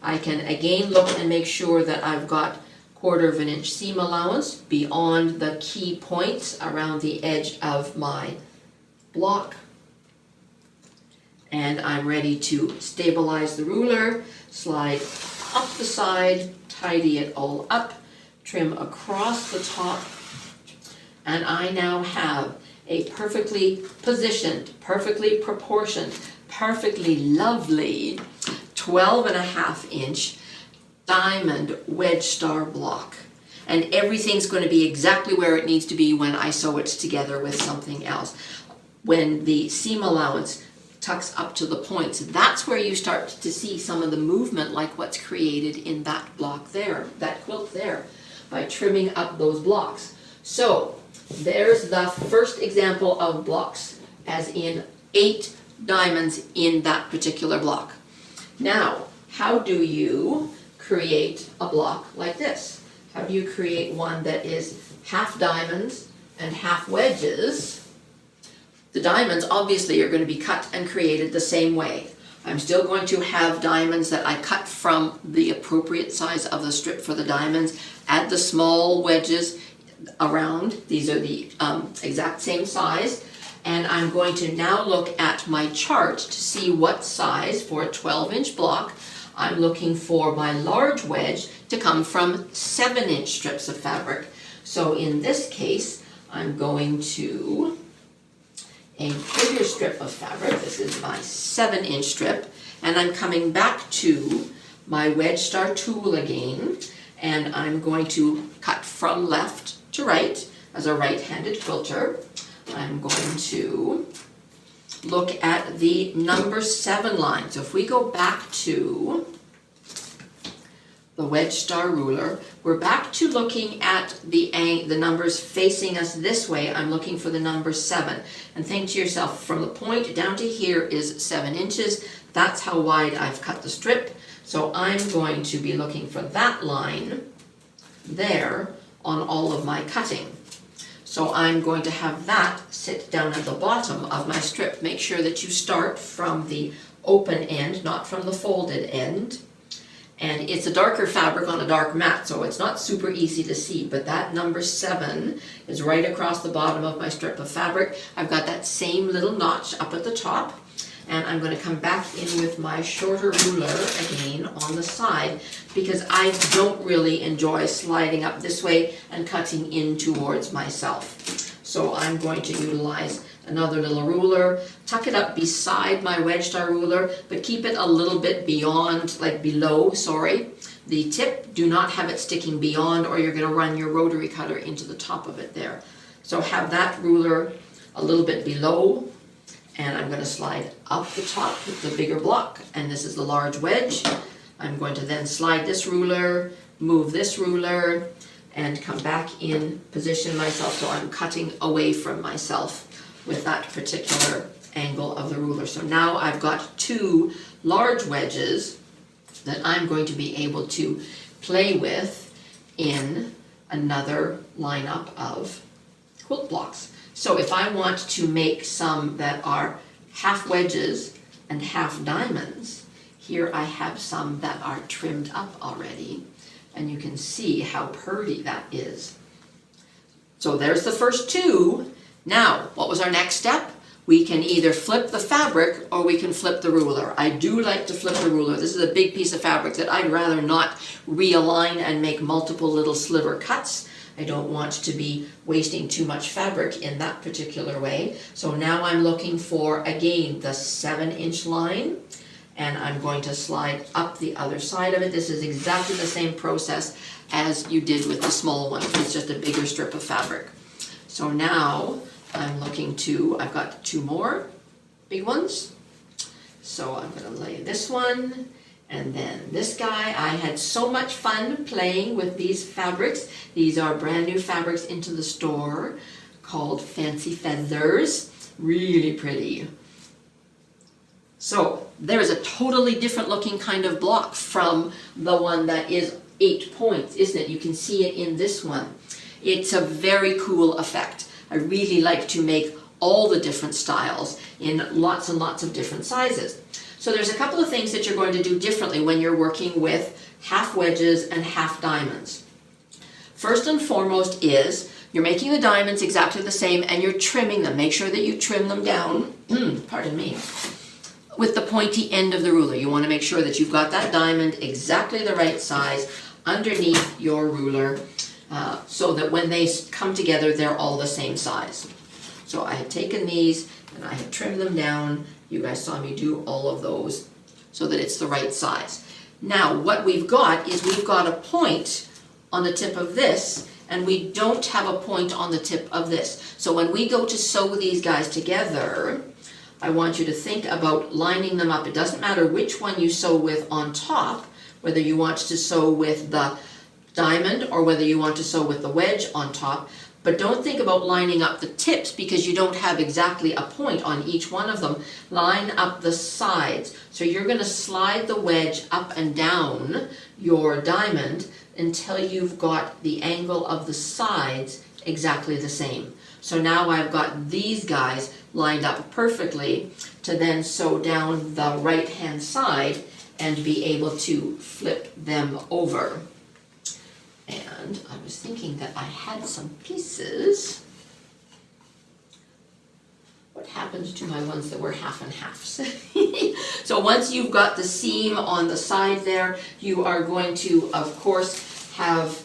A: I can again look and make sure that I've got 1/4 inch seam allowance beyond the key points around the edge of my block. And I'm ready to stabilize the ruler, slide up the side, tidy it all up, trim across the top, and I now have a perfectly positioned, perfectly proportioned, perfectly lovely 12.5-inch diamond wedge star block. And everything's going to be exactly where it needs to be when I sew it together with something else. When the seam allowance tucks up to the points, that's where you start to see some of the movement, like what's created in that block there, that quilt there, by trimming up those blocks. So there's the first example of blocks, as in 8 diamonds in that particular block. Now, how do you create a block like this? How do you create one that is half diamonds and half wedges? The diamonds obviously are going to be cut and created the same way. I'm still going to have diamonds that I cut from the appropriate size of the strip for the diamonds. Add the small wedges around. These are the exact same size. And I'm going to now look at my chart to see what size for a 12-inch block. I'm looking for my large wedge to come from 7-inch strips of fabric. So in this case, I'm going to a bigger strip of fabric. This is my 7-inch strip, and I'm coming back to my wedge star tool again, and I'm going to cut from left to right as a right-handed quilter. I'm going to look at the number 7 line. So if we go back to the wedge star ruler, we're back to looking at the numbers facing us this way. I'm looking for the number 7. And think to yourself, from the point down to here is 7 inches. That's how wide I've cut the strip. So I'm going to be looking for that line there on all of my cutting. So I'm going to have that sit down at the bottom of my strip. Make sure that you start from the open end, not from the folded end. And it's a darker fabric on a dark mat, so it's not super easy to see, but that number 7 is right across the bottom of my strip of fabric. I've got that same little notch up at the top, and I'm going to come back in with my shorter ruler again on the side, because I don't really enjoy sliding up this way and cutting in towards myself. So I'm going to utilize another little ruler, tuck it up beside my wedge star ruler, but keep it a little bit beyond, like below, sorry, the tip. Do not have it sticking beyond, or you're going to run your rotary cutter into the top of it there. So have that ruler a little bit below, and I'm going to slide up the top with the bigger block, and this is the large wedge. I'm going to then slide this ruler, move this ruler, and come back in, position myself so I'm cutting away from myself with that particular angle of the ruler. So now I've got 2 large wedges that I'm going to be able to play with in another lineup of quilt blocks. So if I want to make some that are half wedges and half diamonds, here I have some that are trimmed up already, and you can see how pretty that is. So there's the first two. Now, what was our next step? We can either flip the fabric or we can flip the ruler. I do like to flip the ruler. This is a big piece of fabric that I'd rather not realign and make multiple little sliver cuts. I don't want to be wasting too much fabric in that particular way. So now I'm looking for, again, the 7-inch line, and I'm going to slide up the other side of it. This is exactly the same process as you did with the small one. It's just a bigger strip of fabric. So now I'm looking to, I've got 2 more big ones. So I'm going to lay this one and then this guy. I had so much fun playing with these fabrics. These are brand new fabrics into the store called Fancy Feathers. Really pretty. So there's a totally different looking kind of block from the one that is 8 points, isn't it? You can see it in this one. It's a very cool effect. I really like to make all the different styles in lots and lots of different sizes. So there's a couple of things that you're going to do differently when you're working with half wedges and half diamonds. First and foremost is you're making the diamonds exactly the same and you're trimming them. Make sure that you trim them down, pardon me, with the pointy end of the ruler. You want to make sure that you've got that diamond exactly the right size underneath your ruler, so that when they come together, they're all the same size. So I had taken these and I had trimmed them down. You guys saw me do all of those so that it's the right size. Now what we've got is we've got a point on the tip of this and we don't have a point on the tip of this. So when we go to sew these guys together, I want you to think about lining them up. It doesn't matter which one you sew with on top, whether you want to sew with the diamond or whether you want to sew with the wedge on top, but don't think about lining up the tips because you don't have exactly a point on each one of them. Line up the sides. So you're going to slide the wedge up and down your diamond until you've got the angle of the sides exactly the same. So now I've got these guys lined up perfectly to then sew down the right hand side and be able to flip them over. And I was thinking that I had some pieces. What happened to my ones that were half and halves? So once you've got the seam on the side there, you are going to, of course, have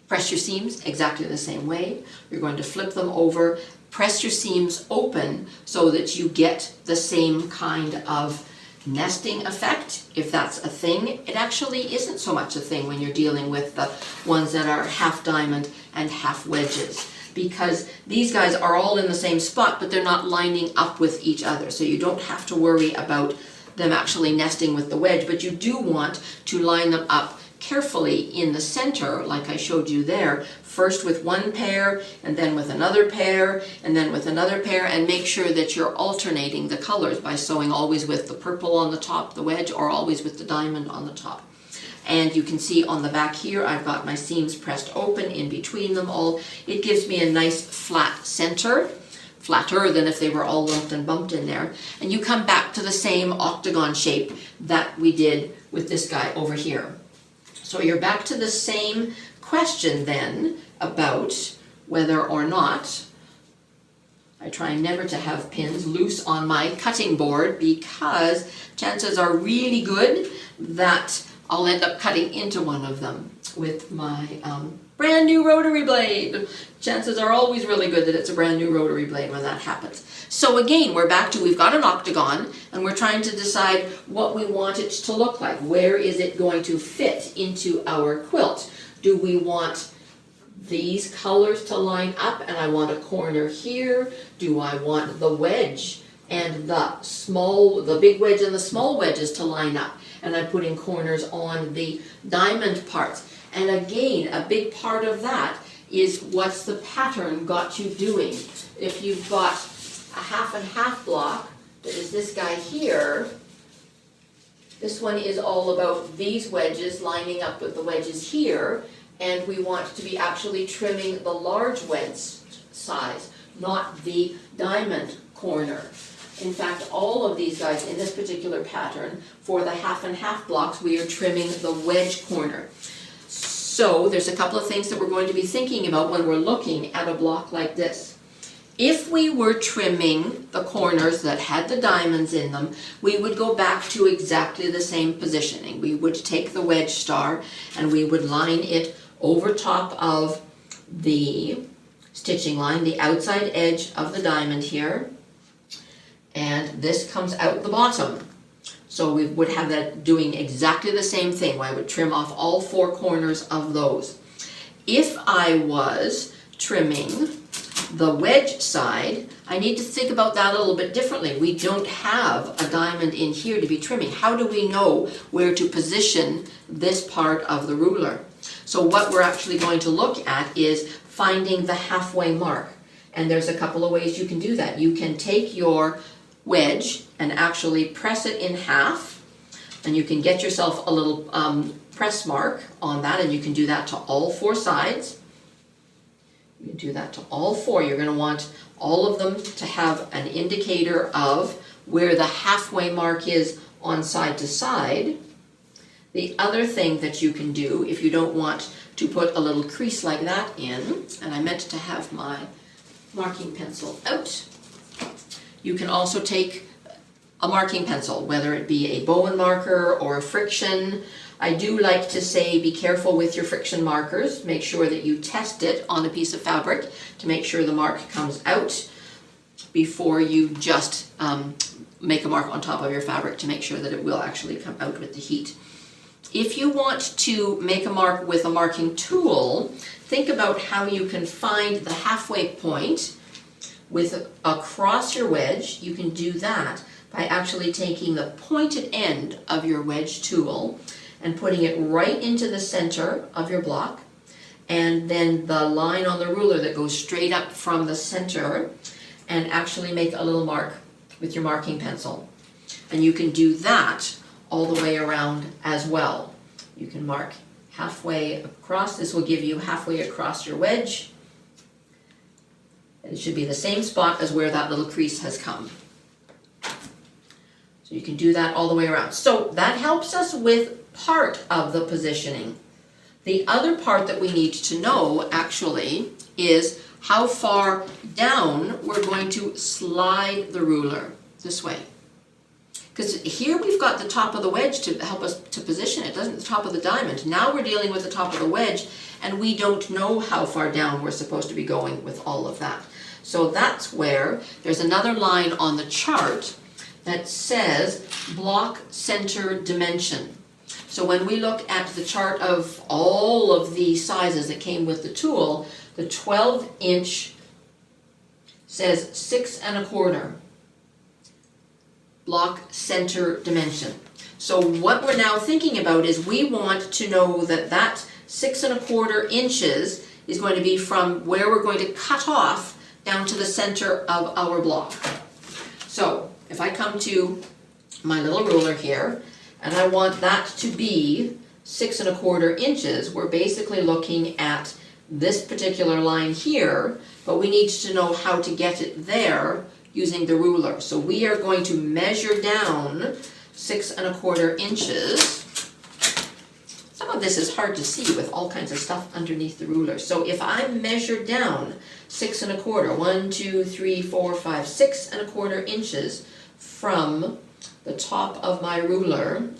A: press your seams exactly the same way. You're going to flip them over, press your seams open so that you get the same kind of nesting effect, if that's a thing. It actually isn't so much a thing when you're dealing with the ones that are half diamond and half wedges, because these guys are all in the same spot, but they're not lining up with each other. So you don't have to worry about them actually nesting with the wedge, but you do want to line them up carefully in the center, like I showed you there, first with one pair and then with another pair and then with another pair, and make sure that you're alternating the colors by sewing always with the purple on the top, the wedge, or always with the diamond on the top. And you can see on the back here I've got my seams pressed open in between them all. It gives me a nice flat center, flatter than if they were all lumped and bumped in there. And you come back to the same octagon shape that we did with this guy over here. So you're back to the same question then about whether or not, I try never to have pins loose on my cutting board because chances are really good that I'll end up cutting into one of them with my brand new rotary blade. Chances are always really good that it's a brand new rotary blade when that happens. So again, we're back to, we've got an octagon and we're trying to decide what we want it to look like. Where is it going to fit into our quilt? Do we want these colors to line up and I want a corner here? Do I want the wedge and the big wedge and the small wedges to line up? And I'm putting corners on the diamond parts. And again, a big part of that is what's the pattern got you doing. If you've got a half and half block, that is this guy here, This one is all about these wedges lining up with the wedges here, and we want to be actually trimming the large wedge size, not the diamond corner. In fact, all of these guys in this particular pattern, for the half and half blocks, we are trimming the wedge corner. So there's a couple of things that we're going to be thinking about when we're looking at a block like this. If we were trimming the corners that had the diamonds in them, we would go back to exactly the same positioning. We would take the wedge star and we would line it over top of the stitching line, the outside edge of the diamond here, and this comes out the bottom. So we would have that doing exactly the same thing. I would trim off all four corners of those. If I was trimming the wedge side, I need to think about that a little bit differently. We don't have a diamond in here to be trimming. How do we know where to position this part of the ruler? So what we're actually going to look at is finding the halfway mark. And there's a couple of ways you can do that. You can take your wedge and actually press it in half, and you can get yourself a little press mark on that, and you can do that to all four sides. You can do that to all four. You're going to want all of them to have an indicator of where the halfway mark is on side to side. The other thing that you can do, if you don't want to put a little crease like that in, and I meant to have my marking pencil out, you can also take a marking pencil, whether it be a Bowen marker or a friction. I do like to say be careful with your friction markers. Make sure that you test it on a piece of fabric to make sure the mark comes out before you just make a mark on top of your fabric to make sure that it will actually come out with the heat. If you want to make a mark with a marking tool, think about how you can find the halfway point with across your wedge. You can do that by actually taking the pointed end of your wedge tool and putting it right into the center of your block, and then the line on the ruler that goes straight up from the center, and actually make a little mark with your marking pencil. And you can do that all the way around as well. You can mark halfway across. This will give you halfway across your wedge. It should be the same spot as where that little crease has come. So you can do that all the way around. So that helps us with part of the positioning. The other part that we need to know actually is how far down we're going to slide the ruler this way. Because here we've got the top of the wedge to help us to position it, doesn't the top of the diamond. Now we're dealing with the top of the wedge, and we don't know how far down we're supposed to be going with all of that. So that's where there's another line on the chart that says block center dimension. So when we look at the chart of all of the sizes that came with the tool, the 12-inch says 6 1/4 block center dimension. So what we're now thinking about is we want to know that that 6 1/4 inches is going to be from where we're going to cut off down to the center of our block. So if I come to my little ruler here and I want that to be 6 1/4 inches, we're basically looking at this particular line here, but we need to know how to get it there using the ruler. So we are going to measure down 6 1/4 inches. Some of this is hard to see with all kinds of stuff underneath the ruler. So if I measure down 6 1/4, 1, 2, 3, 4, 5, 6 1/4 inches from the top of my ruler,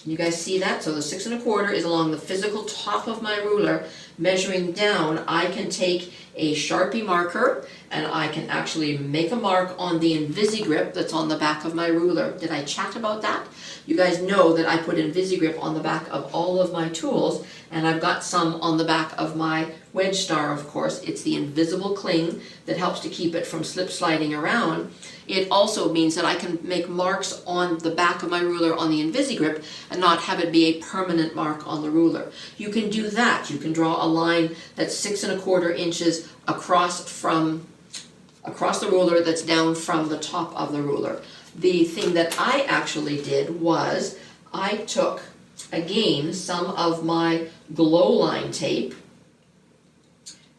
A: can you guys see that? So the 6 1/4 is along the physical top of my ruler. Measuring down, I can take a Sharpie marker and I can actually make a mark on the Invisigrip that's on the back of my ruler. Did I chat about that? You guys know that I put Invisigrip on the back of all of my tools, and I've got some on the back of my wedge star, of course. It's the invisible cling that helps to keep it from slip sliding around. It also means that I can make marks on the back of my ruler on the Invisigrip and not have it be a permanent mark on the ruler. You can do that. You can draw a line that's 6 1/4 inches across the ruler that's down from the top of the ruler. The thing that I actually did was I took, again, some of my glow line tape,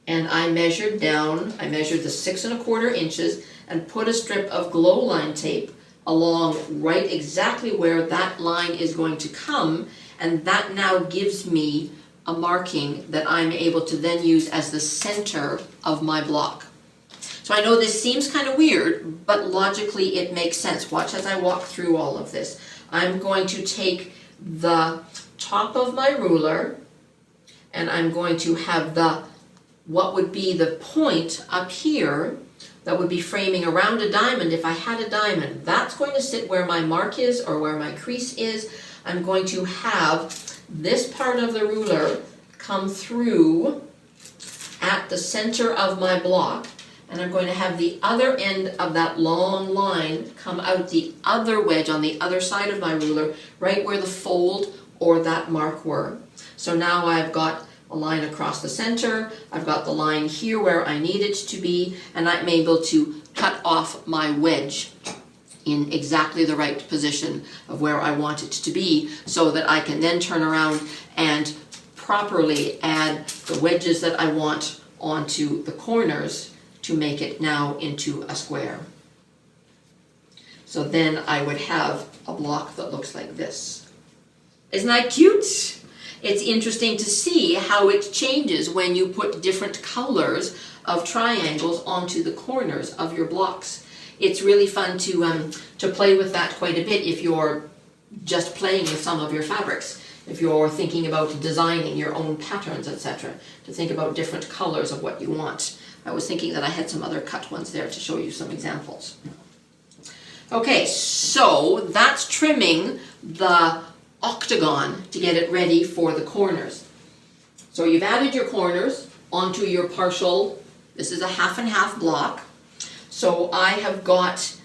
A: and I measured down, I measured the 6 1/4 inches and put a strip of glow line tape along right exactly where that line is going to come, and that now gives me a marking that I'm able to then use as the center of my block. So I know this seems kind of weird, but logically it makes sense. Watch as I walk through all of this. I'm going to take the top of my ruler, and I'm going to have what would be the point up here that would be framing around a diamond if I had a diamond. That's going to sit where my mark is or where my crease is. I'm going to have this part of the ruler come through at the center of my block, and I'm going to have the other end of that long line come out the other wedge on the other side of my ruler, right where the fold or that mark were. So now I've got a line across the center, I've got the line here where I need it to be, and I'm able to cut off my wedge in exactly the right position of where I want it to be, so that I can then turn around and properly add the wedges that I want onto the corners to make it now into a square. So then I would have a block that looks like this. Isn't that cute? It's interesting to see how it changes when you put different colors of triangles onto the corners of your blocks. It's really fun to play with that quite a bit if you're just playing with some of your fabrics. If you're thinking about designing your own patterns, etc., to think about different colors of what you want. I was thinking that I had some other cut ones there to show you some examples. Okay, so that's trimming the octagon to get it ready for the corners. So you've added your corners onto your partial, this is a 1/2 and 1/2 block. So I have got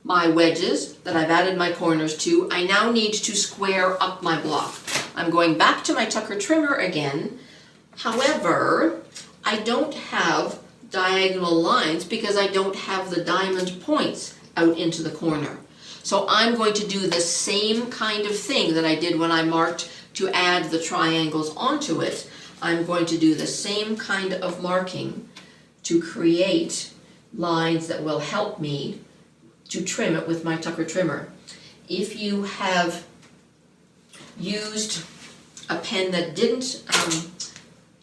A: my wedges that I've added my corners to. I now need to square up my block. I'm going back to my Tucker trimmer again. However, I don't have diagonal lines because I don't have the diamond points out into the corner. So I'm going to do the same kind of thing that I did when I marked to add the triangles onto it. I'm going to do the same kind of marking to create lines that will help me to trim it with my Tucker trimmer. If you have used a pen that didn't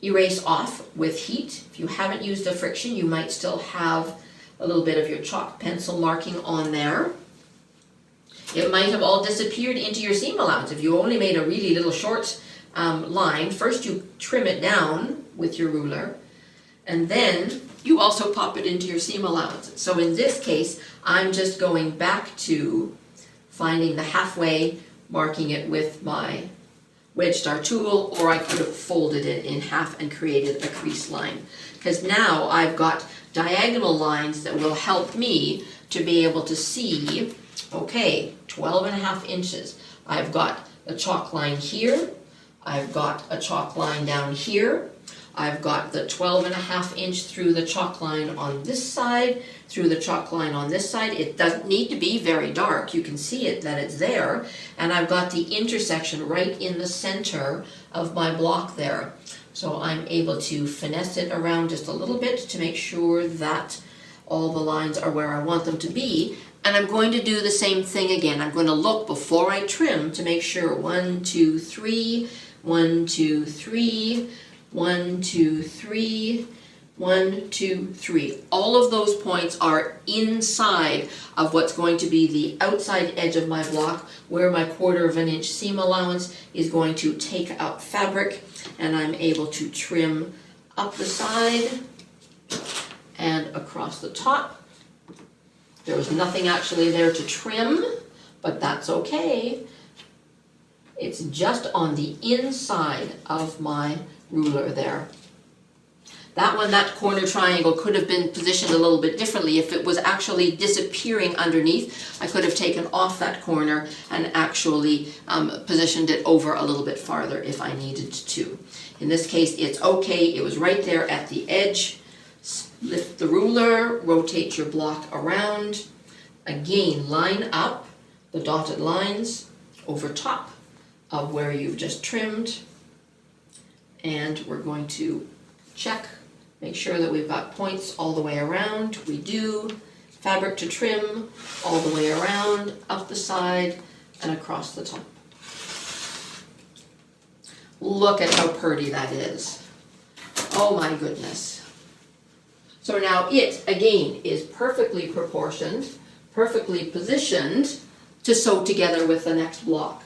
A: erase off with heat, if you haven't used a friction, you might still have a little bit of your chalk pencil marking on there. It might have all disappeared into your seam allowance. If you only made a really little short line, first you trim it down with your ruler, and then you also pop it into your seam allowance. So in this case, I'm just going back to finding the halfway, marking it with my wedge star tool, or I could have folded it in half and created a crease line. Because now I've got diagonal lines that will help me to be able to see, okay, 12 and a half inches. I've got a chalk line here, I've got a chalk line down here, I've got the 12 and a half inch through the chalk line on this side, through the chalk line on this side. It doesn't need to be very dark. You can see it that it's there. And I've got the intersection right in the center of my block there. So I'm able to finesse it around just a little bit to make sure that all the lines are where I want them to be. And I'm going to do the same thing again. I'm going to look before I trim to make sure 1, 2, 3, 1, 2, 3, 1, 2, 3, 1, 2, 3. All of those points are inside of what's going to be the outside edge of my block, where my 1/4 inch seam allowance is going to take up fabric, and I'm able to trim up the side and across the top. There was nothing actually there to trim, but that's okay. It's just on the inside of my ruler there. That one, that corner triangle could have been positioned a little bit differently. If it was actually disappearing underneath, I could have taken off that corner and actually positioned it over a little bit farther if I needed to. In this case, it's okay. It was right there at the edge. Lift the ruler, rotate your block around. Again, line up the dotted lines, over top of where you've just trimmed. And we're going to check, make sure that we've got points all the way around. We do. Fabric to trim all the way around, up the side, and across the top. Look at how pretty that is. Oh my goodness. So now it, again, is perfectly proportioned, perfectly positioned to sew together with the next block.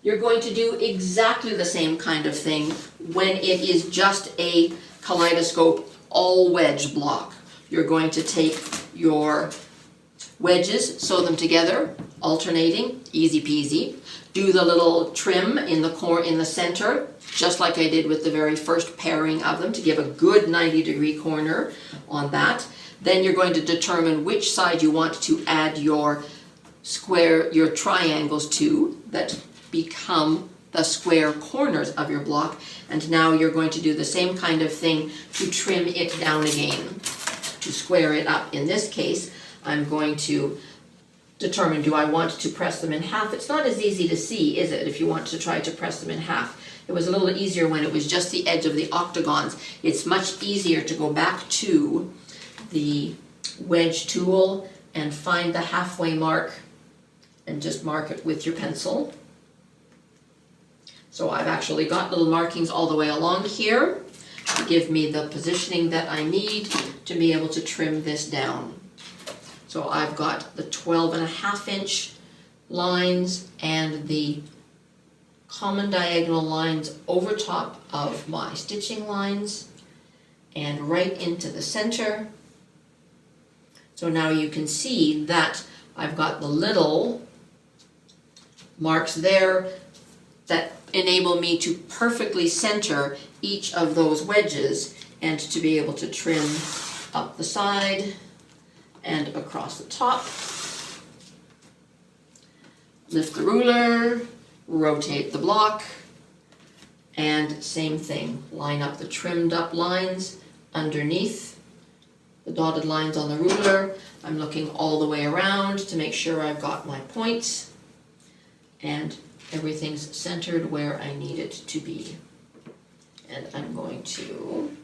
A: You're going to do exactly the same kind of thing when it is just a Kaleidoscope all wedge block. You're going to take your wedges, sew them together, alternating, easy peasy. Do the little trim in the center, just like I did with the very first pairing of them, to give a good 90-degree corner on that. Then you're going to determine which side you want to add your square, your triangles to that become the square corners of your block. And now you're going to do the same kind of thing to trim it down again, to square it up. In this case, I'm going to determine, do I want to press them in half? It's not as easy to see, is it, if you want to try to press them in half. It was a little easier when it was just the edge of the octagons. It's much easier to go back to the wedge tool and find the halfway mark and just mark it with your pencil. So I've actually got little markings all the way along here to give me the positioning that I need to be able to trim this down. So I've got the 12.5-inch lines and the common diagonal lines over top of my stitching lines and right into the center. So now you can see that I've got the little marks there that enable me to perfectly center each of those wedges and to be able to trim up the side and across the top. Lift the ruler, rotate the block, and same thing, line up the trimmed up lines underneath the dotted lines on the ruler. I'm looking all the way around to make sure I've got my points and everything's centered where I need it to be. And I'm going to,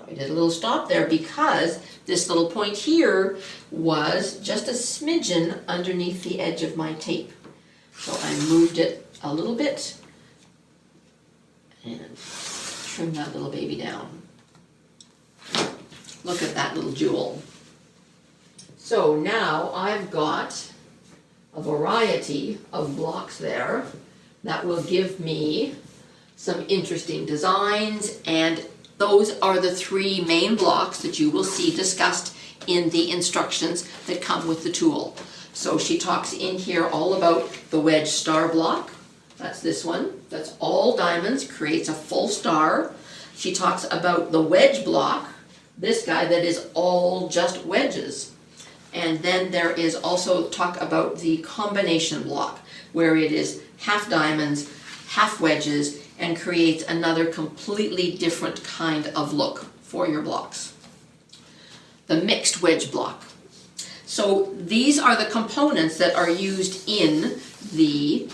A: I did a little stop there because this little point here was just a smidgen underneath the edge of my tape. So I moved it a little bit and trimmed that little baby down. Look at that little jewel. So now I've got a variety of blocks there that will give me some interesting designs, and those are the three main blocks that you will see discussed in the instructions that come with the tool. So she talks in here all about the wedge star block. That's this one. That's all diamonds, creates a full star. She talks about the wedge block, this guy that is all just wedges. And then there is also talk about the combination block, where it is half diamonds, half wedges, and creates another completely different kind of look for your blocks. The mixed wedge block. So these are the components that are used in the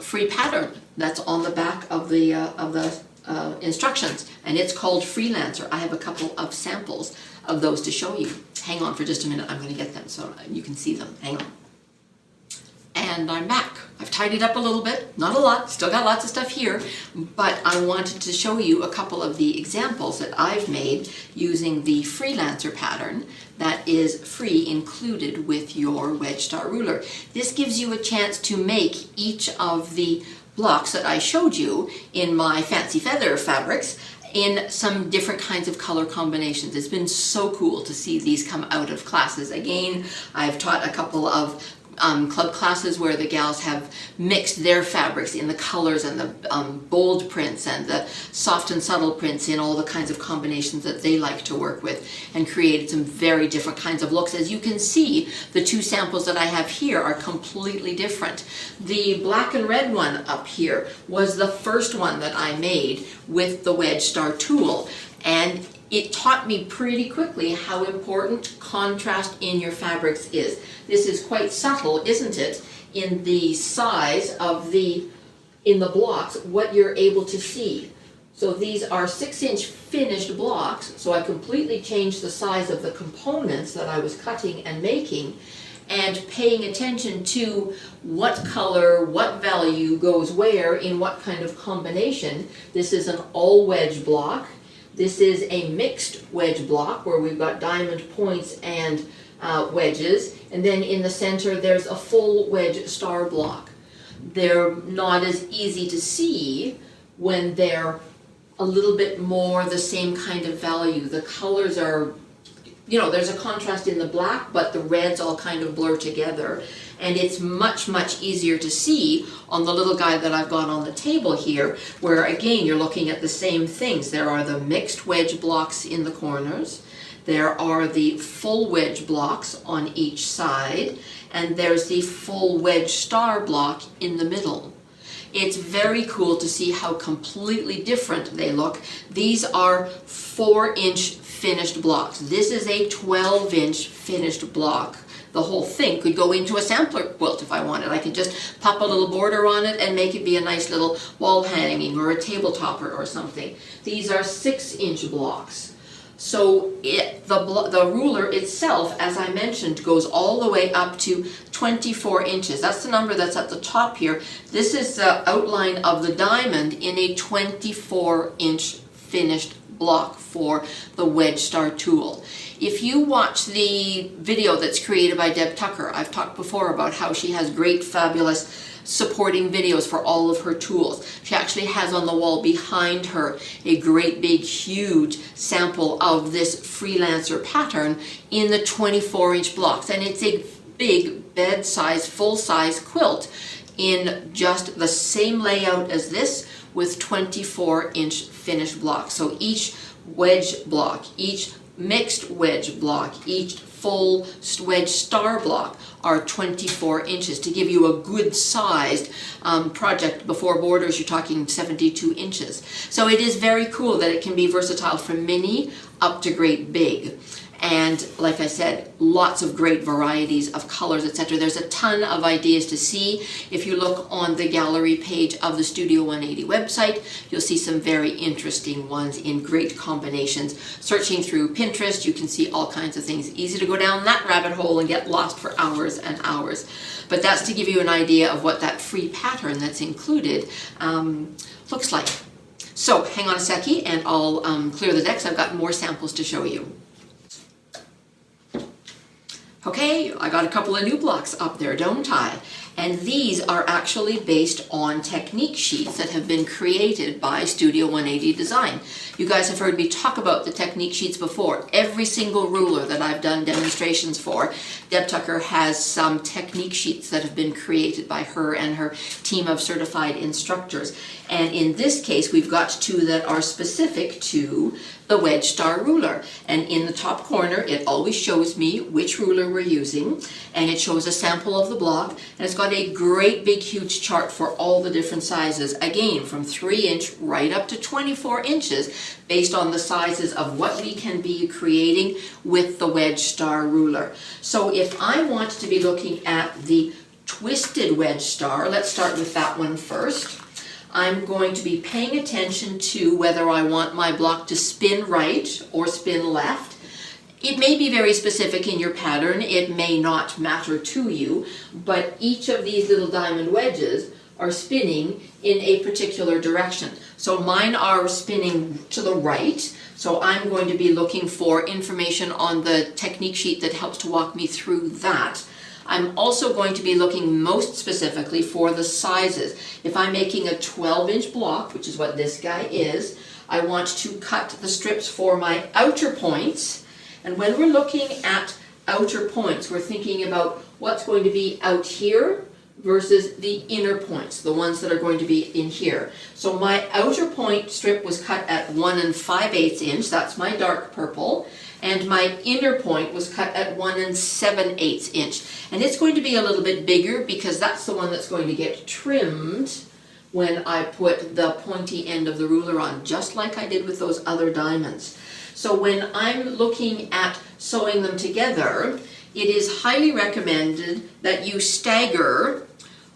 A: free pattern that's on the back of the instructions, and it's called Freelancer. I have a couple of samples of those to show you. Hang on for just a minute, I'm going to get them so you can see them. Hang on. And I'm back. I've tidied up a little bit, not a lot, still got lots of stuff here, but I wanted to show you a couple of the examples that I've made using the Freelancer pattern that is free included with your wedge star ruler. This gives you a chance to make each of the blocks that I showed you in my fancy feather fabrics in some different kinds of color combinations. It's been so cool to see these come out of classes. Again, I've taught a couple of club classes where the gals have mixed their fabrics in the colors and the bold prints and the soft and subtle prints in all the kinds of combinations that they like to work with, and created some very different kinds of looks. As you can see, the two samples that I have here are completely different. The black and red one up here was the first one that I made with the wedge star tool, and it taught me pretty quickly how important contrast in your fabrics is. This is quite subtle, isn't it, in the size of in the blocks, what you're able to see. So these are 6-inch finished blocks, so I completely changed the size of the components that I was cutting and making, and paying attention to what color, what value goes where in what kind of combination. This is an all wedge block. This is a mixed wedge block where we've got diamond points and wedges, and then in the center there's a full wedge star block. They're not as easy to see when they're a little bit more the same kind of value. The colors are, you know, there's a contrast in the black, but the reds all kind of blur together. And it's much, much easier to see on the little guy that I've got on the table here, where again, you're looking at the same things. There are the mixed wedge blocks in the corners. There are the full wedge blocks on each side, and there's the full wedge star block in the middle. It's very cool to see how completely different they look. These are 4-inch finished blocks. This is a 12-inch finished block. The whole thing could go into a sampler quilt if I wanted. I could just pop a little border on it and make it be a nice little wall hanging or a table topper or something. These are 6-inch blocks. So the ruler itself, as I mentioned, goes all the way up to 24 inches. That's the number that's at the top here. This is the outline of the diamond in a 24-inch finished block for the Wedge Star tool. If you watch the video that's created by Deb Tucker, I've talked before about how she has great, fabulous supporting videos for all of her tools. She actually has on the wall behind her a great big huge sample of this Freelancer pattern in the 24-inch blocks, and it's a big bed size, full size quilt in just the same layout as this with 24-inch finished blocks. So each wedge block, each mixed wedge block, each full wedge star block are 24 inches. To give you a good sized project before borders, you're talking 72 inches. So it is very cool that it can be versatile from mini up to great big. And like I said, lots of great varieties of colors, etc. There's a ton of ideas to see. If you look on the gallery page of the Studio 180 website, you'll see some very interesting ones in great combinations. Searching through Pinterest, you can see all kinds of things. Easy to go down that rabbit hole and get lost for hours and hours. But that's to give you an idea of what that free pattern that's included looks like. So hang on a secchi and I'll clear the decks. I've got more samples to show you. Okay, I got a couple of new blocks up there, don't I? And these are actually based on technique sheets that have been created by Studio 180 Design. You guys have heard me talk about the technique sheets before. Every single ruler that I've done demonstrations for, Deb Tucker has some technique sheets that have been created by her and her team of certified instructors. And in this case, we've got two that are specific to the Wedge Star ruler. And in the top corner, it always shows me which ruler we're using, and it shows a sample of the block, and it's got a great big huge chart for all the different sizes, again from 3-inch right up to 24 inches, based on the sizes of what we can be creating with the Wedge Star ruler. So if I want to be looking at the twisted Wedge Star, let's start with that one first. I'm going to be paying attention to whether I want my block to spin right or spin left. It may be very specific in your pattern, it may not matter to you, but each of these little diamond wedges are spinning in a particular direction. So mine are spinning to the right, so I'm going to be looking for information on the technique sheet that helps to walk me through that. I'm also going to be looking most specifically for the sizes. If I'm making a 12-inch block, which is what this guy is, I want to cut the strips for my outer points. And when we're looking at outer points, we're thinking about what's going to be out here versus the inner points, the ones that are going to be in here. So my outer point strip was cut at 1 5/8 inch, that's my dark purple. And my inner point was cut at 1 7/8 inch. And it's going to be a little bit bigger because that's the one that's going to get trimmed when I put the pointy end of the ruler on, just like I did with those other diamonds. So when I'm looking at sewing them together, it is highly recommended that you stagger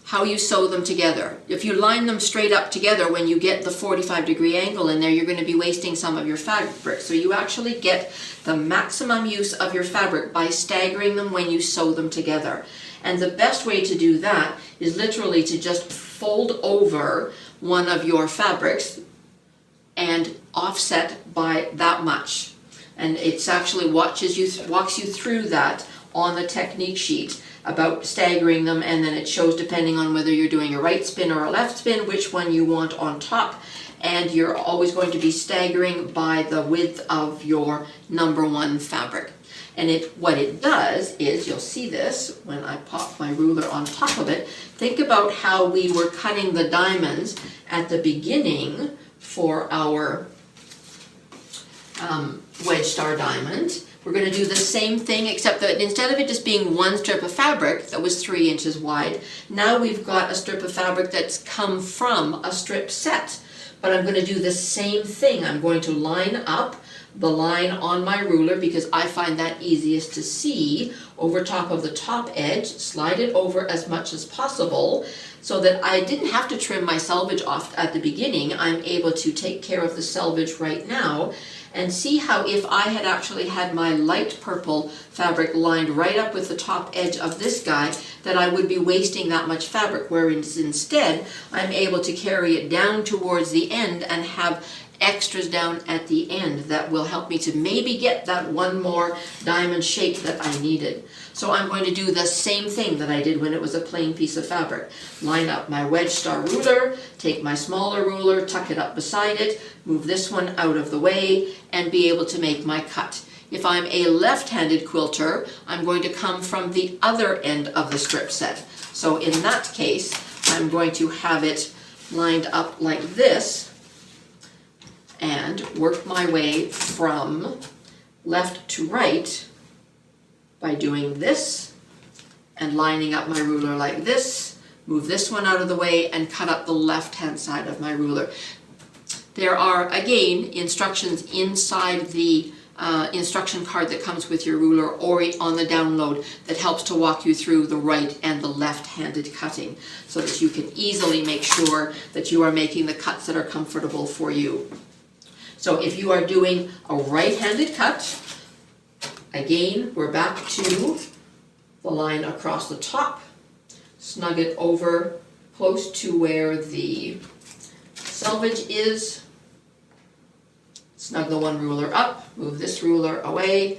A: how you sew them together. If you line them straight up together, when you get the 45-degree angle in there, you're going to be wasting some of your fabric. So you actually get the maximum use of your fabric by staggering them when you sew them together. And the best way to do that is literally to just fold over one of your fabrics and offset by that much. And it's actually walks you through that on the technique sheet about staggering them, and then it shows, depending on whether you're doing a right spin or a left spin, which one you want on top. And you're always going to be staggering by the width of your number one fabric. And what it does is, you'll see this when I pop my ruler on top of it. Think about how we were cutting the diamonds at the beginning for our wedge star diamond. We're going to do the same thing, except that instead of it just being one strip of fabric that was 3 inches wide, now we've got a strip of fabric that's come from a strip set. But I'm going to do the same thing. I'm going to line up the line on my ruler, because I find that easiest to see, over top of the top edge, slide it over as much as possible, so that I didn't have to trim my selvage off at the beginning. I'm able to take care of the selvage right now, and see how if I had actually had my light purple fabric lined right up with the top edge of this guy, that I would be wasting that much fabric, whereas instead I'm able to carry it down towards the end and have extras down at the end that will help me to maybe get that one more diamond shape that I needed. So I'm going to do the same thing that I did when it was a plain piece of fabric. Line up my wedge star ruler, take my smaller ruler, tuck it up beside it, move this one out of the way, and be able to make my cut. If I'm a left-handed quilter, I'm going to come from the other end of the strip set. So in that case, I'm going to have it lined up like this, and work my way from left to right by doing this and lining up my ruler like this, move this one out of the way, and cut up the left-hand side of my ruler. There are, again, instructions inside the instruction card that comes with your ruler, or on the download, that helps to walk you through the right and the left-handed cutting, so that you can easily make sure that you are making the cuts that are comfortable for you. So if you are doing a right-handed cut, again, we're back to the line across the top, snug it over close to where the selvage is, snug the one ruler up, move this ruler away,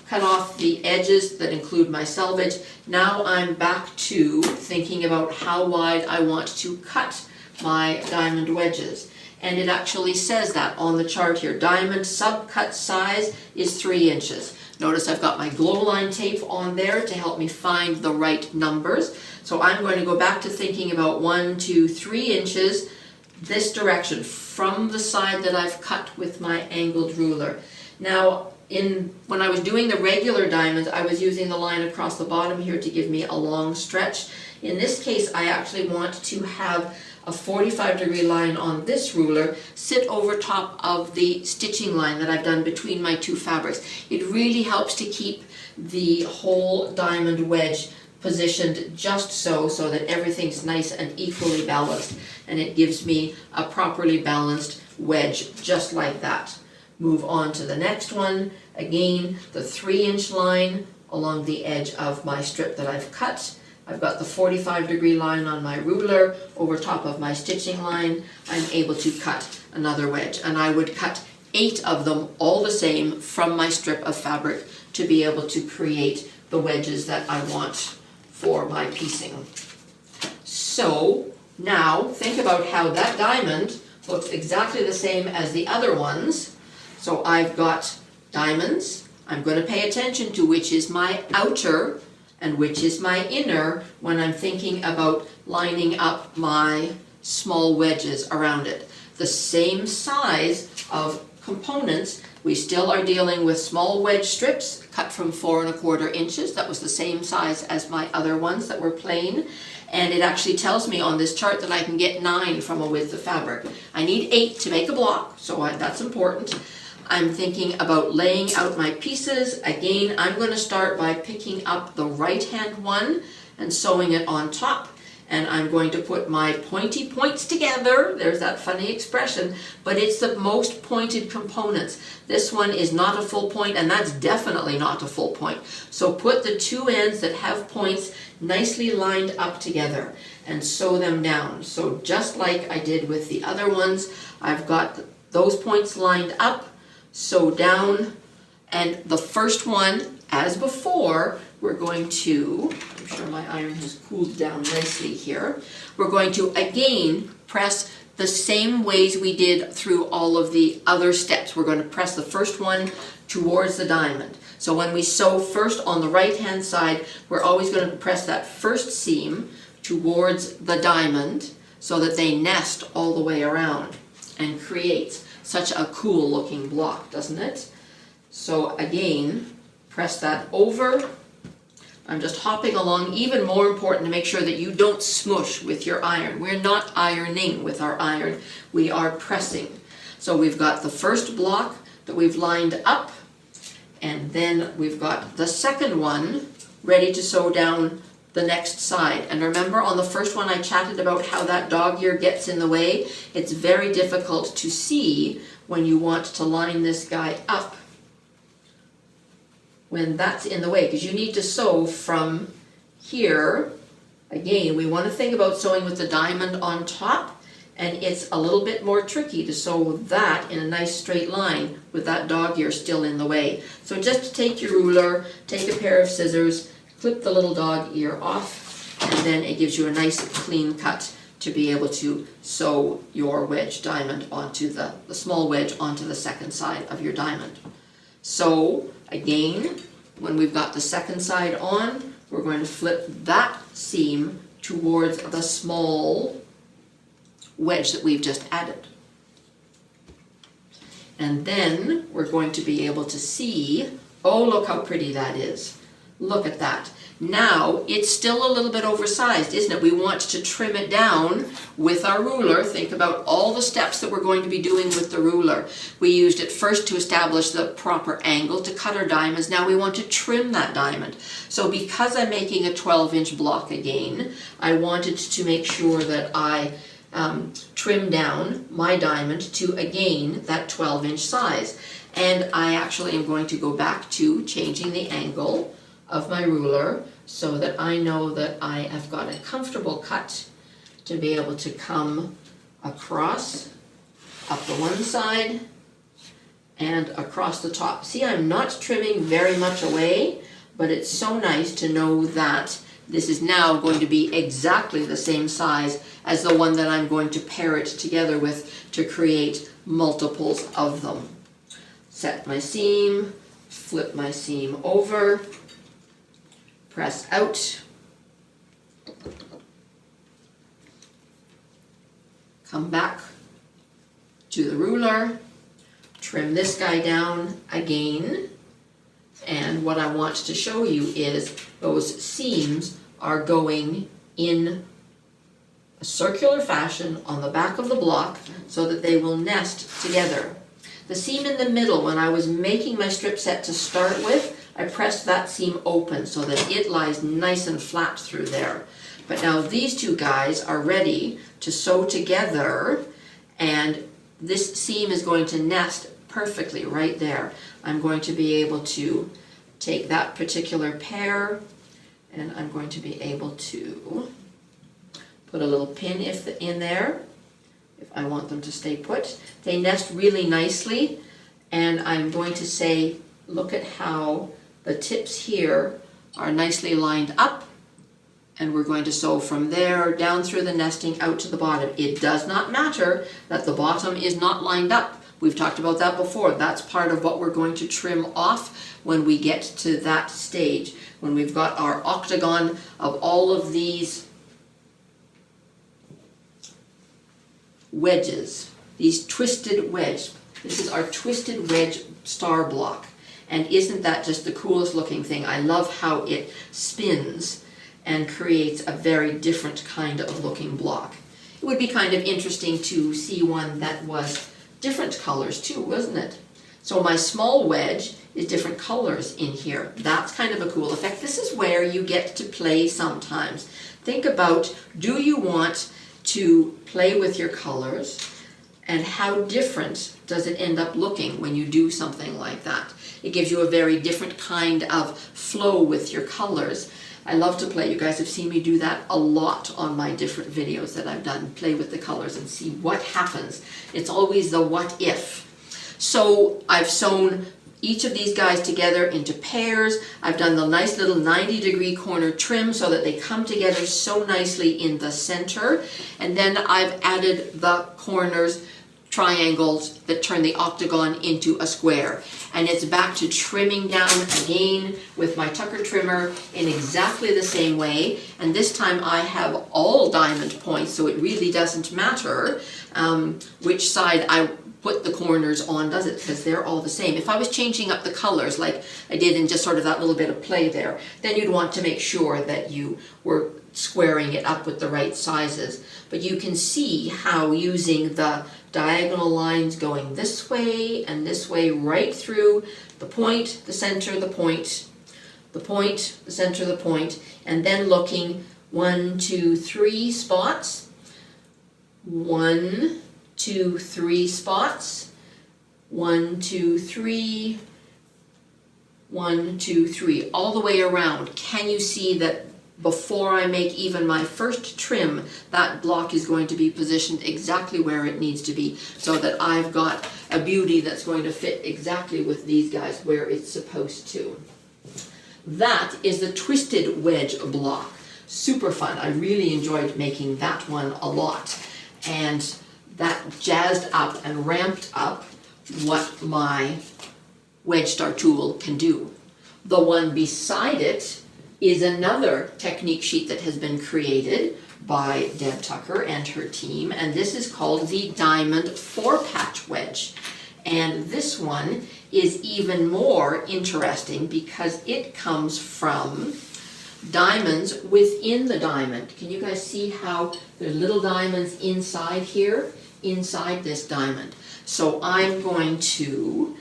A: cut off the edges that include my selvage. Now I'm back to thinking about how wide I want to cut my diamond wedges. And it actually says that on the chart here. Diamond subcut size is 3 inches. Notice I've got my glow line tape on there to help me find the right numbers. So I'm going to go back to thinking about 1, 2, 3 inches this direction from the side that I've cut with my angled ruler. Now, when I was doing the regular diamonds, I was using the line across the bottom here to give me a long stretch. In this case, I actually want to have a 45-degree line on this ruler sit over top of the stitching line that I've done between my two fabrics. It really helps to keep the whole diamond wedge positioned just so that everything's nice and equally balanced, and it gives me a properly balanced wedge just like that. Move on to the next one. Again, the 3-inch line along the edge of my strip that I've cut. I've got the 45-degree line on my ruler over top of my stitching line. I'm able to cut another wedge, and I would cut 8 of them all the same from my strip of fabric to be able to create the wedges that I want for my piecing. So now think about how that diamond looks exactly the same as the other ones. So I've got diamonds. I'm going to pay attention to which is my outer and which is my inner when I'm thinking about lining up my small wedges around it. The same size of components. We still are dealing with small wedge strips cut from 4 1/4 inches. That was the same size as my other ones that were plain. And it actually tells me on this chart that I can get 9 from a width of fabric. I need 8 to make a block, so that's important. I'm thinking about laying out my pieces. Again, I'm going to start by picking up the right hand one and sewing it on top. and I'm going to put my pointy points together. There's that funny expression, but it's the most pointed components. This one is not a full point, and that's definitely not a full point. So put the two ends that have points nicely lined up together and sew them down. So just like I did with the other ones, I've got those points lined up, sew down, and the first one, as before, we're going to, I'm sure my iron has cooled down nicely here, we're going to again press the same ways we did through all of the other steps. We're going to press the first one towards the diamond. So when we sew first on the right hand side, we're always going to press that first seam towards the diamond so that they nest all the way around and creates such a cool looking block, doesn't it? So again, press that over. I'm just hopping along. Even more important to make sure that you don't smush with your iron. We're not ironing with our iron, we are pressing. So we've got the first block that we've lined up, and then we've got the second one ready to sew down the next side. And remember, on the first one I chatted about how that dog ear gets in the way. It's very difficult to see when you want to line this guy up when that's in the way, because you need to sew from here. Again, we want to think about sewing with the diamond on top, and it's a little bit more tricky to sew that in a nice straight line with that dog ear still in the way. So just take your ruler, take a pair of scissors, clip the little dog ear off, and then it gives you a nice clean cut to be able to sew your wedge diamond onto the small wedge onto the second side of your diamond. So again, when we've got the second side on, we're going to flip that seam towards the small wedge that we've just added. And then we're going to be able to see, oh, look how pretty that is. Look at that. Now, it's still a little bit oversized, isn't it? We want to trim it down with our ruler. Think about all the steps that we're going to be doing with the ruler. We used it first to establish the proper angle to cut our diamonds. Now we want to trim that diamond. So because I'm making a 12-inch block again, I wanted to make sure that I trim down my diamond to, again, that 12-inch size. And I actually am going to go back to changing the angle of my ruler so that I know that I have got a comfortable cut to be able to come across up the one side and across the top. See, I'm not trimming very much away, but it's so nice to know that this is now going to be exactly the same size as the one that I'm going to pair it together with to create multiples of them. Set my seam, flip my seam over, press out, come back to the ruler, trim this guy down again, and what I want to show you is those seams are going in a circular fashion on the back of the block so that they will nest together. The seam in the middle, when I was making my strip set to start with, I pressed that seam open so that it lies nice and flat through there. But now these two guys are ready to sew together, and this seam is going to nest perfectly right there. I'm going to be able to take that particular pair, and I'm going to be able to put a little pin in there if I want them to stay put. They nest really nicely, and I'm going to say, look at how the tips here are nicely lined up, and we're going to sew from there down through the nesting out to the bottom. It does not matter that the bottom is not lined up. We've talked about that before. That's part of what we're going to trim off when we get to that stage, when we've got our octagon of all of these wedges, these twisted wedge. This is our twisted wedge star block. And isn't that just the coolest looking thing? I love how it spins and creates a very different kind of looking block. It would be kind of interesting to see one that was different colors too, wasn't it? So my small wedge is different colors in here. That's kind of a cool effect. This is where you get to play sometimes. Think about, do you want to play with your colors, and how different does it end up looking when you do something like that? It gives you a very different kind of flow with your colors. I love to play. You guys have seen me do that a lot on my different videos that I've done. Play with the colors and see what happens. It's always the what if. So I've sewn each of these guys together into pairs. I've done the nice little 90-degree corner trim so that they come together so nicely in the center. And then I've added the corners, triangles that turn the octagon into a square. And it's back to trimming down again with my tucker trimmer in exactly the same way. And this time I have all diamond points, so it really doesn't matter which side I put the corners on, does it? Because they're all the same. If I was changing up the colors like I did in just sort of that little bit of play there, then you'd want to make sure that you were squaring it up with the right sizes. But you can see how using the diagonal lines going this way and this way right through the point, the center, the point, the point, the center, the point, and then looking 1, 2, 3 spots, 1, 2, 3 spots, 1, 2, 3, 1, 2, 3, all the way around. Can you see that before I make even my first trim, that block is going to be positioned exactly where it needs to be, so that I've got a beauty that's going to fit exactly with these guys where it's supposed to. That is the twisted wedge block. Super fun. I really enjoyed making that one a lot. And that jazzed up and ramped up what my wedge star tool can do. The one beside it is another technique sheet that has been created by Deb Tucker and her team, and this is called the Diamond 4-Patch Wedge. And this one is even more interesting because it comes from diamonds within the diamond. Can you guys see how there's little diamonds inside here, inside this diamond? So I'm going to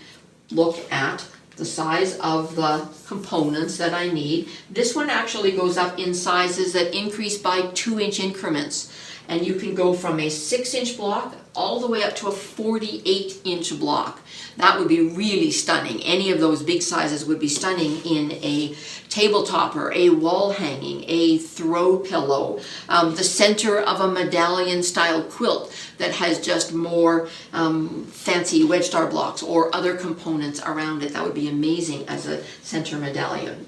A: look at the size of the components that I need. This one actually goes up in sizes that increase by 2-inch increments. And you can go from a 6-inch block all the way up to a 48-inch block. That would be really stunning. Any of those big sizes would be stunning in a table topper, a wall hanging, a throw pillow, the center of a medallion style quilt that has just more fancy wedge star blocks or other components around it. That would be amazing as a center medallion.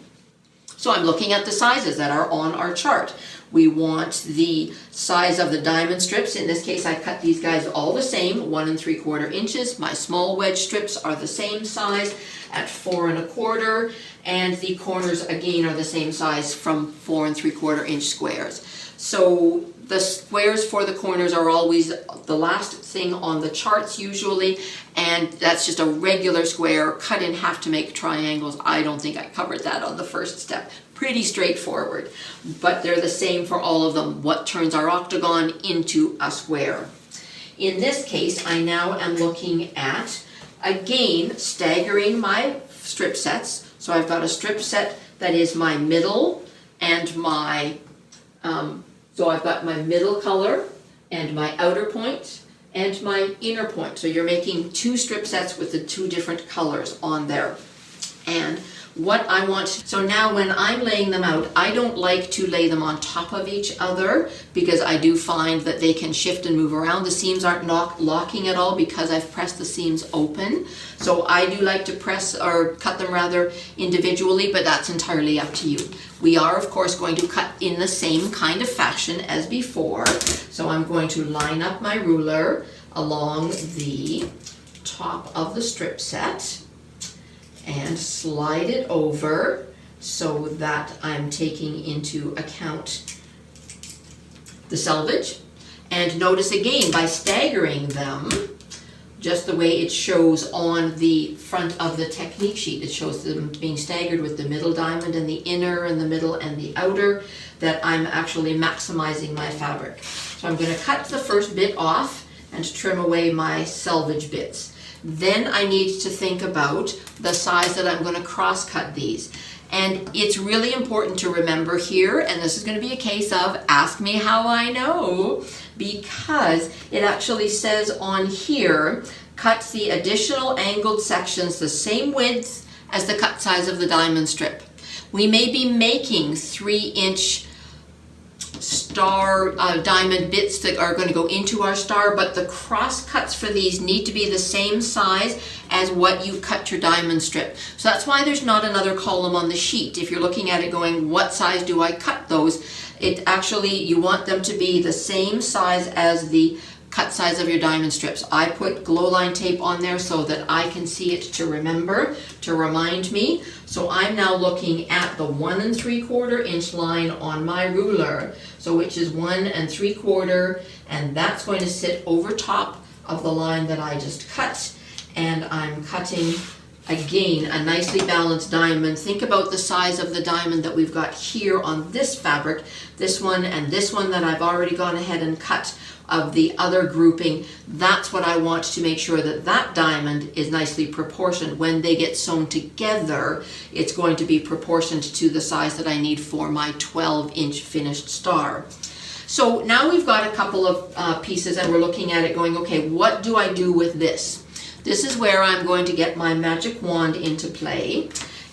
A: So I'm looking at the sizes that are on our chart. We want the size of the diamond strips. In this case, I cut these guys all the same, 1 3/4 inches. My small wedge strips are the same size at 4 1/4, and the corners again are the same size from 4 3/4 inch squares. So the squares for the corners are always the last thing on the charts usually, and that's just a regular square cut in half to make triangles. I don't think I covered that on the first step. Pretty straightforward, but they're the same for all of them. What turns our octagon into a square? In this case, I now am looking at, again, staggering my strip sets. So I've got a strip set that is my middle and my, so I've got my middle color and my outer point and my inner point. So you're making 2 strip sets with the 2 different colors on there. And what I want, so now when I'm laying them out, I don't like to lay them on top of each other because I do find that they can shift and move around. The seams aren't locking at all because I've pressed the seams open. So I do like to press or cut them rather individually, but that's entirely up to you. We are of course going to cut in the same kind of fashion as before. So I'm going to line up my ruler along the top of the strip set and slide it over so that I'm taking into account the selvage. And notice again, by staggering them, just the way it shows on the front of the technique sheet, it shows them being staggered with the middle diamond and the inner and the middle and the outer, that I'm actually maximizing my fabric. So I'm going to cut the first bit off and trim away my selvage bits. Then I need to think about the size that I'm going to cross cut these. And it's really important to remember here, and this is going to be a case of ask me how I know, because it actually says on here, cut the additional angled sections the same width as the cut size of the diamond strip. We may be making 3-inch star diamond bits that are going to go into our star, but the cross cuts for these need to be the same size as what you cut your diamond strip. So that's why there's not another column on the sheet. If you're looking at it going, what size do I cut those? It actually, you want them to be the same size as the cut size of your diamond strips. I put glow line tape on there so that I can see it to remember, to remind me. So I'm now looking at the 1 3/4 inch line on my ruler, so which is 1 3/4, and that's going to sit over top of the line that I just cut. And I'm cutting, again, a nicely balanced diamond. Think about the size of the diamond that we've got here on this fabric, this one and this one that I've already gone ahead and cut of the other grouping. That's what I want to make sure that that diamond is nicely proportioned. When they get sewn together, it's going to be proportioned to the size that I need for my 12-inch finished star. So now we've got a couple of pieces and we're looking at it going, okay, what do I do with this? This is where I'm going to get my magic wand into play.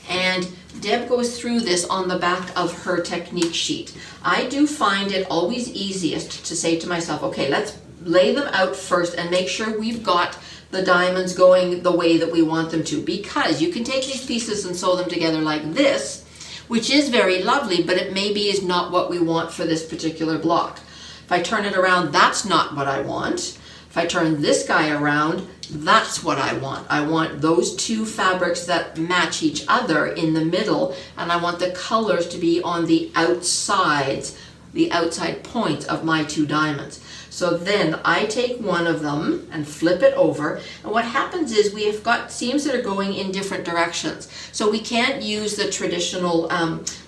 A: And Deb goes through this on the back of her technique sheet. I do find it always easiest to say to myself, okay, let's lay them out first and make sure we've got the diamonds going the way that we want them to, because you can take these pieces and sew them together like this, which is very lovely, but it maybe is not what we want for this particular block. If I turn it around, that's not what I want. If I turn this guy around, that's what I want. I want those two fabrics that match each other in the middle, and I want the colors to be on the outsides, the outside points of my two diamonds. So then I take one of them and flip it over, and what happens is we have got seams that are going in different directions. So we can't use the traditional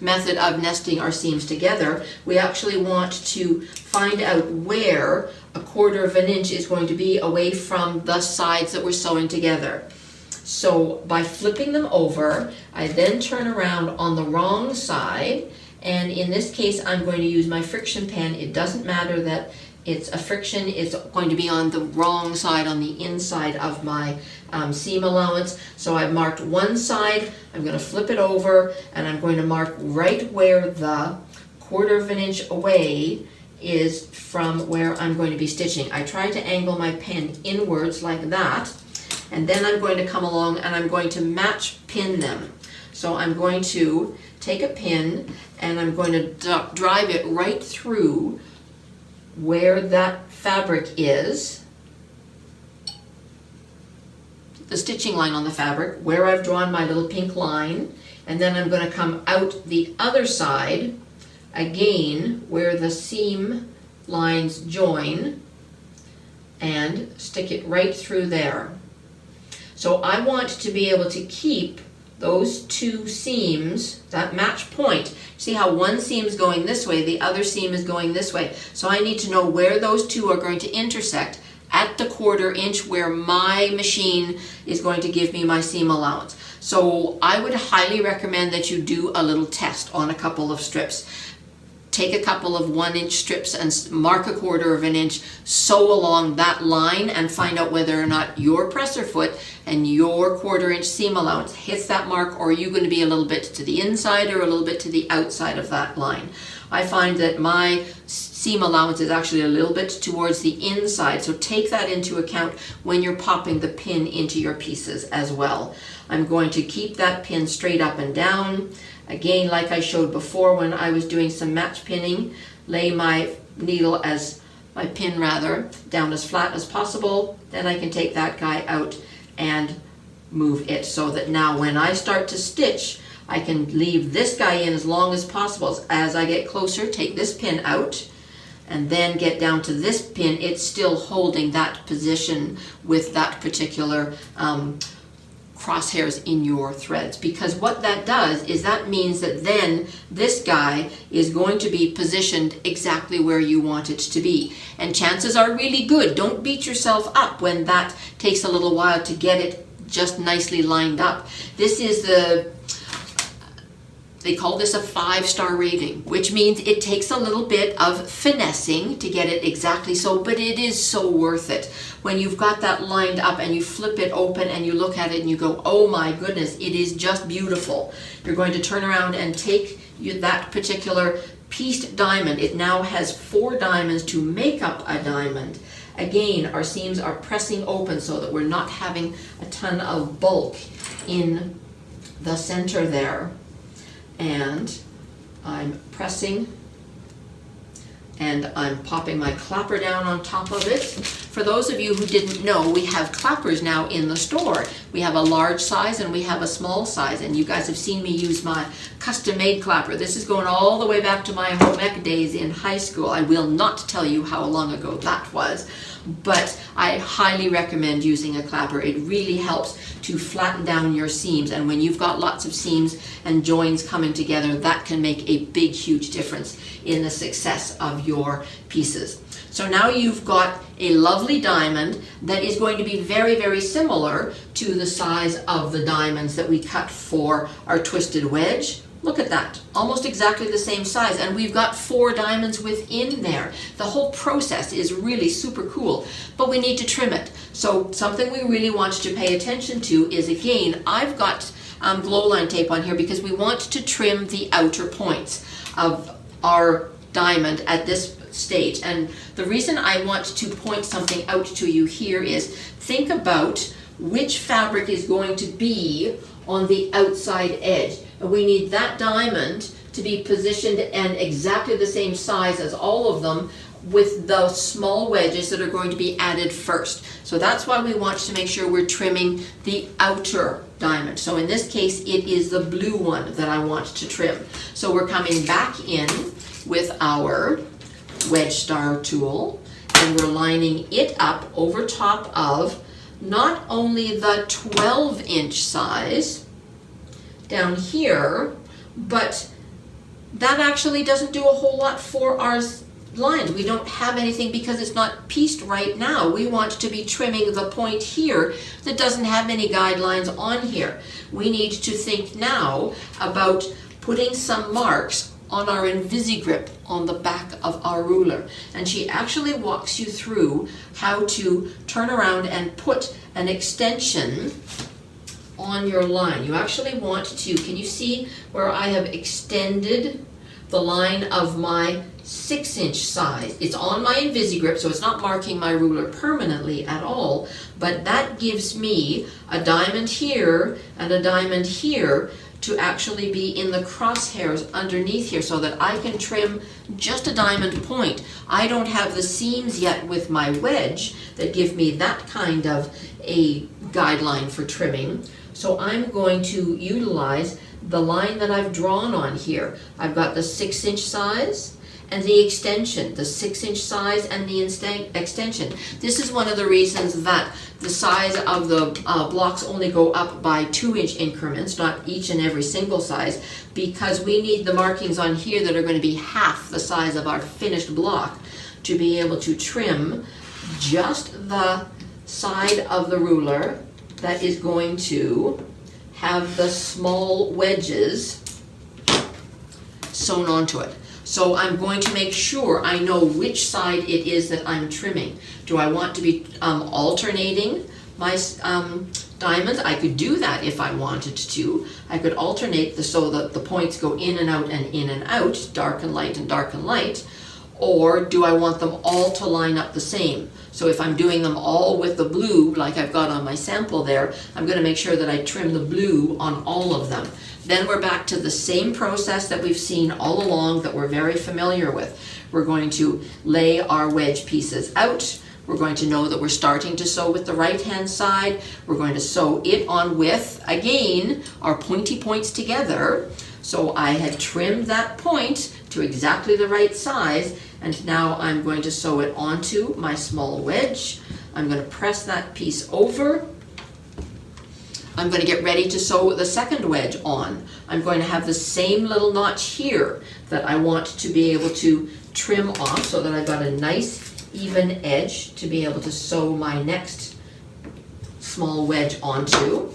A: method of nesting our seams together. We actually want to find out where 1/4 inch is going to be away from the sides that we're sewing together. So by flipping them over, I then turn around on the wrong side, and in this case I'm going to use my friction pen. It doesn't matter that it's a friction, it's going to be on the wrong side, on the inside of my seam allowance. So I've marked one side, I'm going to flip it over, and I'm going to mark right where the 1/4 inch away is from where I'm going to be stitching. I try to angle my pen inwards like that, and then I'm going to come along and I'm going to match pin them. So I'm going to take a pin and I'm going to drive it right through where that fabric is, the stitching line on the fabric, where I've drawn my little pink line, and then I'm going to come out the other side again where the seam lines join and stick it right through there. So I want to be able to keep those two seams, that match point. See how one seam is going this way, the other seam is going this way. So I need to know where those two are going to intersect at the 1/4 inch where my machine is going to give me my seam allowance. So I would highly recommend that you do a little test on a couple of strips. Take a couple of 1-inch strips and mark 1/4 inch, sew along that line and find out whether or not your presser foot and your 1/4 inch seam allowance hits that mark, or are you going to be a little bit to the inside or a little bit to the outside of that line. I find that my seam allowance is actually a little bit towards the inside, so take that into account when you're popping the pin into your pieces as well. I'm going to keep that pin straight up and down. Again, like I showed before when I was doing some match pinning, lay my needle my pin down as flat as possible. Then I can take that guy out and move it so that now when I start to stitch, I can leave this guy in as long as possible. As I get closer, take this pin out and then get down to this pin. It's still holding that position with that particular crosshairs in your threads, because what that does is that means that then this guy is going to be positioned exactly where you want it to be. And chances are really good. Don't beat yourself up when that takes a little while to get it just nicely lined up. This is they call this a 5-star rating, which means it takes a little bit of finessing to get it exactly so, but it is so worth it. When you've got that lined up and you flip it open and you look at it and you go, oh my goodness, it is just beautiful. You're going to turn around and take that particular pieced diamond. It now has 4 diamonds to make up a diamond. Again, our seams are pressing open so that we're not having a ton of bulk in the center there. And I'm pressing and I'm popping my clapper down on top of it. For those of you who didn't know, we have clappers now in the store. We have a large size and we have a small size, and you guys have seen me use my custom-made clapper. This is going all the way back to my home ec days in high school. I will not tell you how long ago that was, but I highly recommend using a clapper. It really helps to flatten down your seams, and when you've got lots of seams and joins coming together, that can make a big, huge difference in the success of your pieces. So now you've got a lovely diamond that is going to be very, very similar to the size of the diamonds that we cut for our twisted wedge. Look at that, almost exactly the same size, and we've got 4 diamonds within there. The whole process is really super cool, but we need to trim it. So something we really want to pay attention to is, again, I've got glow line tape on here because we want to trim the outer points of our diamond at this stage. And the reason I want to point something out to you here is, think about which fabric is going to be on the outside edge. And we need that diamond to be positioned and exactly the same size as all of them, with the small wedges that are going to be added first. So that's why we want to make sure we're trimming the outer diamond. So in this case, it is the blue one that I want to trim. So we're coming back in with our wedge star tool, and we're lining it up over top of not only the 12-inch size down here, but that actually doesn't do a whole lot for our lines. We don't have anything because it's not pieced right now. We want to be trimming the point here that doesn't have any guidelines on here. We need to think now about putting some marks on our InvisiGrip on the back of our ruler. And she actually walks you through how to turn around and put an extension on your line. You actually want to, can you see where I have extended the line of my 6-inch size? It's on my InvisiGrip, so it's not marking my ruler permanently at all, but that gives me a diamond here and a diamond here to actually be in the crosshairs underneath here so that I can trim just a diamond point. I don't have the seams yet with my wedge that give me that kind of a guideline for trimming. So I'm going to utilize the line that I've drawn on here. I've got the 6-inch size and the extension, the 6-inch size and the extension. This is one of the reasons that the size of the blocks only go up by 2-inch increments, not each and every single size, because we need the markings on here that are going to be half the size of our finished block to be able to trim just the side of the ruler that is going to have the small wedges sewn onto it. So I'm going to make sure I know which side it is that I'm trimming. Do I want to be alternating my diamonds? I could do that if I wanted to. I could alternate so that the points go in and out and in and out, dark and light and dark and light. Or do I want them all to line up the same? So if I'm doing them all with the blue, like I've got on my sample there, I'm going to make sure that I trim the blue on all of them. Then we're back to the same process that we've seen all along that we're very familiar with. We're going to lay our wedge pieces out. We're going to know that we're starting to sew with the right-hand side. We're going to sew it on with, again, our pointy points together. So I had trimmed that point to exactly the right size, and now I'm going to sew it onto my small wedge. I'm going to press that piece over. I'm going to get ready to sew the second wedge on. I'm going to have the same little notch here that I want to be able to trim off so that I've got a nice even edge to be able to sew my next small wedge onto.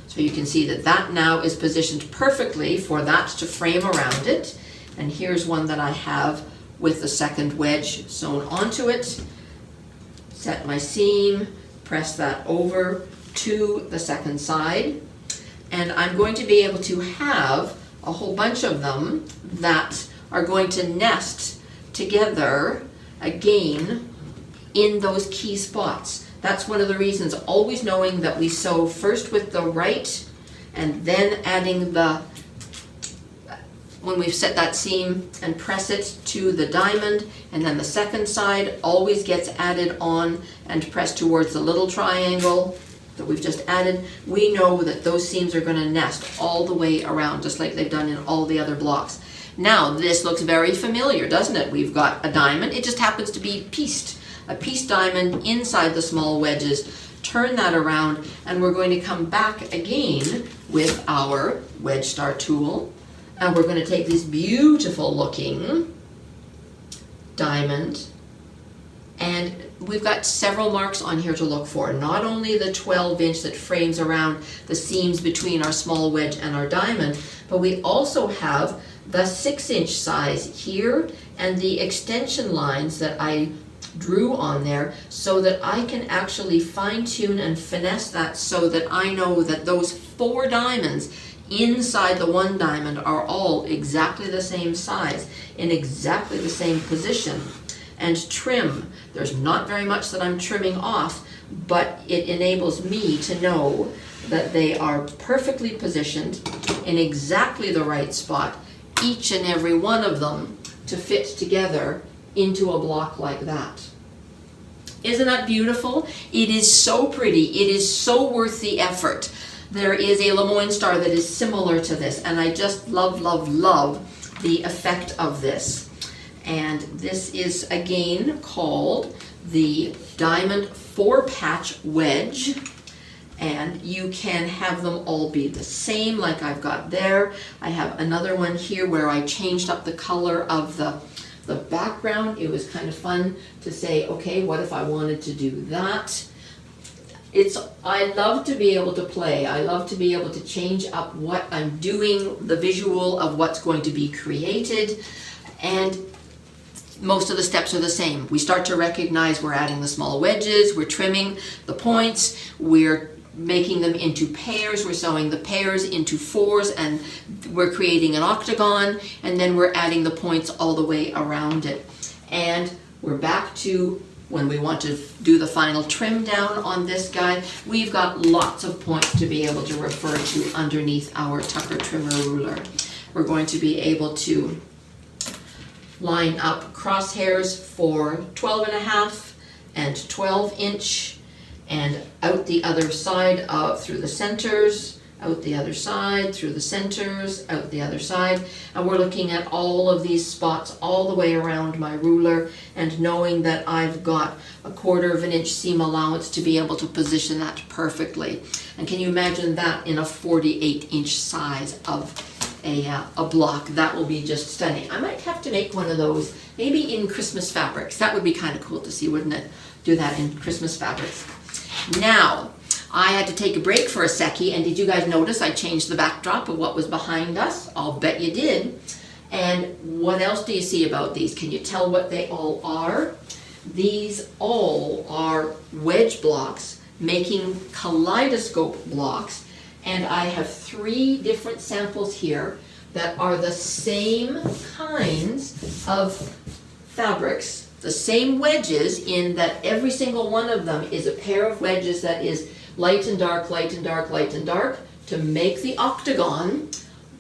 A: So you can see that that now is positioned perfectly for that to frame around it. And here's one that I have with the second wedge sewn onto it. Set my seam, press that over to the second side, and I'm going to be able to have a whole bunch of them that are going to nest together again in those key spots. That's one of the reasons, always knowing that we sew first with the right and then adding the, when we've set that seam and press it to the diamond, and then the second side always gets added on and pressed towards the little triangle that we've just added. We know that those seams are going to nest all the way around, just like they've done in all the other blocks. Now this looks very familiar, doesn't it? We've got a diamond. It just happens to be pieced. A pieced diamond inside the small wedges. Turn that around, and we're going to come back again with our wedge star tool, and we're going to take this beautiful looking diamond, and we've got several marks on here to look for. Not only the 12-inch that frames around the seams between our small wedge and our diamond, but we also have the 6-inch size here and the extension lines that I drew on there, so that I can actually fine-tune and finesse that so that I know that those 4 diamonds inside the one diamond are all exactly the same size, in exactly the same position. And trim, there's not very much that I'm trimming off, but it enables me to know that they are perfectly positioned in exactly the right spot, each and every one of them to fit together into a block like that. Isn't that beautiful? It is so pretty. It is so worth the effort. There is a Lemoyne star that is similar to this, and I just love, love, love the effect of this. And this is again called the Diamond 4-Patch Wedge, and you can have them all be the same like I've got there. I have another one here where I changed up the color of the background. It was kind of fun to say, okay, what if I wanted to do that? I love to be able to play. I love to be able to change up what I'm doing, the visual of what's going to be created, and most of the steps are the same. We start to recognize we're adding the small wedges, we're trimming the points, we're making them into pairs, we're sewing the pairs into 4s, and we're creating an octagon, and then we're adding the points all the way around it. And we're back to when we want to do the final trim down on this guy. We've got lots of points to be able to refer to underneath our Tucker trimmer ruler. We're going to be able to line up crosshairs for 12.5 and 12-inch, and out the other side through the centers, out the other side, through the centers, out the other side. And we're looking at all of these spots all the way around my ruler, and knowing that I've got a 1/4 inch seam allowance to be able to position that perfectly. And can you imagine that in a 48-inch size of a block? That will be just stunning. I might have to make one of those, maybe in Christmas fabrics. That would be kind of cool to see, wouldn't it? Do that in Christmas fabrics. Now, I had to take a break for a seckie, and did you guys notice I changed the backdrop of what was behind us? I'll bet you did. And what else do you see about these? Can you tell what they all are? These all are wedge blocks making kaleidoscope blocks, and I have 3 different samples here that are the same kinds of fabrics, the same wedges, in that every single one of them is a pair of wedges that is light and dark, light and dark, light and dark to make the octagon.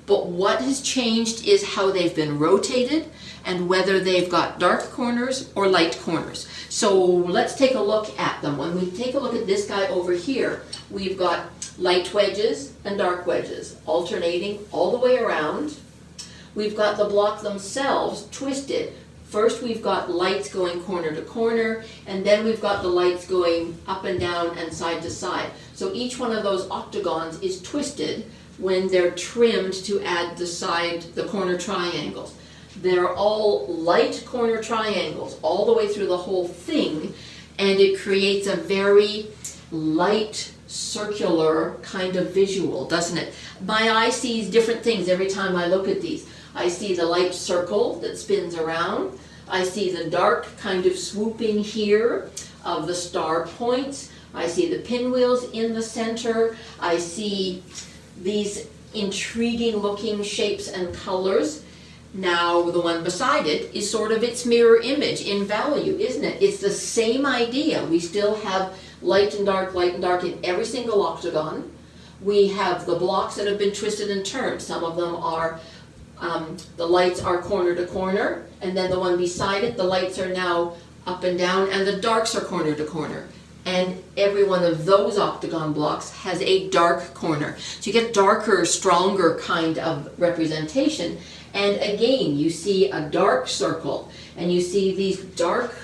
A: But what has changed is how they've been rotated and whether they've got dark corners or light corners. So let's take a look at them. When we take a look at this guy over here, we've got light wedges and dark wedges alternating all the way around. We've got the block themselves twisted. First we've got lights going corner to corner, and then we've got the lights going up and down and side to side. So each one of those octagons is twisted when they're trimmed to add the corner triangles. They're all light corner triangles all the way through the whole thing, and it creates a very light circular kind of visual, doesn't it? My eye sees different things every time I look at these. I see the light circle that spins around. I see the dark kind of swooping here of the star points. I see the pinwheels in the center. I see these intriguing looking shapes and colors. Now the one beside it is sort of its mirror image in value, isn't it? It's the same idea. We still have light and dark in every single octagon. We have the blocks that have been twisted and turned. Some of them are, the lights are corner to corner, and then the one beside it, the lights are now up and down, and the darks are corner to corner. And every one of those octagon blocks has a dark corner. So you get darker, stronger kind of representation. And again, you see a dark circle, and you see these dark,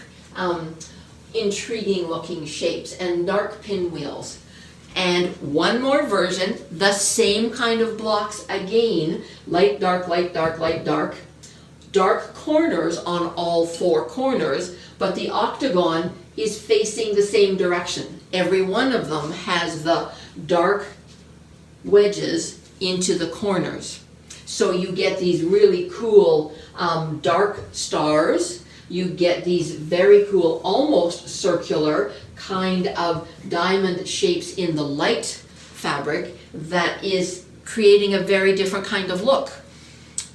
A: intriguing looking shapes and dark pinwheels. And one more version, the same kind of blocks again, light, dark, light, dark, light, dark. Dark corners on all four corners, but the octagon is facing the same direction. Every one of them has the dark wedges into the corners. So you get these really cool dark stars. You get these very cool, almost circular kind of diamond shapes in the light fabric that is creating a very different kind of look.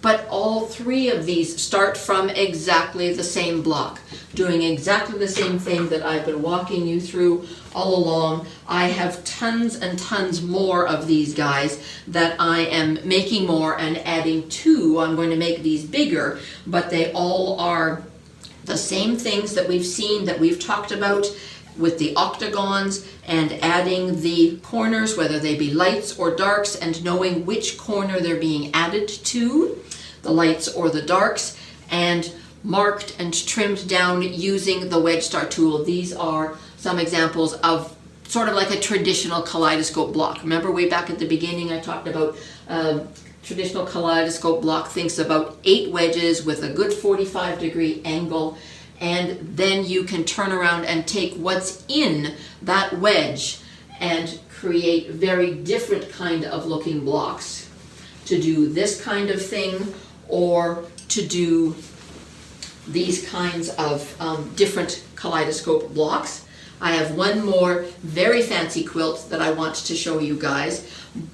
A: But all three of these start from exactly the same block, doing exactly the same thing that I've been walking you through all along. I have tons and tons more of these guys that I am making more and adding to. I'm going to make these bigger, but they all are the same things that we've seen, that we've talked about with the octagons and adding the corners, whether they be lights or darks, and knowing which corner they're being added to, the lights or the darks, and marked and trimmed down using the wedge star tool. These are some examples of sort of like a traditional kaleidoscope block. Remember way back at the beginning I talked about traditional kaleidoscope block thinks about 8 wedges with a good 45-degree angle, and then you can turn around and take what's in that wedge and create very different kind of looking blocks to do this kind of thing, or to do these kinds of different kaleidoscope blocks. I have one more very fancy quilt that I want to show you guys,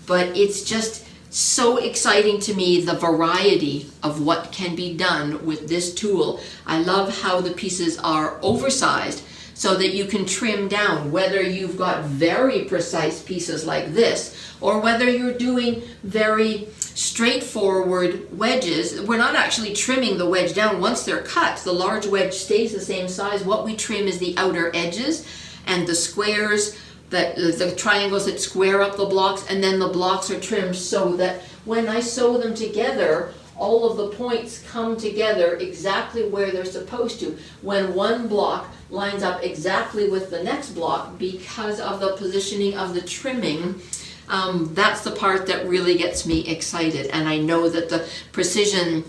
A: but it's just so exciting to me, the variety of what can be done with this tool. I love how the pieces are oversized so that you can trim down, whether you've got very precise pieces like this, or whether you're doing very straightforward wedges. We're not actually trimming the wedge down once they're cut. The large wedge stays the same size. What we trim is the outer edges and the squares, the triangles that square up the blocks, and then the blocks are trimmed so that when I sew them together, all of the points come together exactly where they're supposed to. When one block lines up exactly with the next block because of the positioning of the trimming, that's the part that really gets me excited. And I know that the precision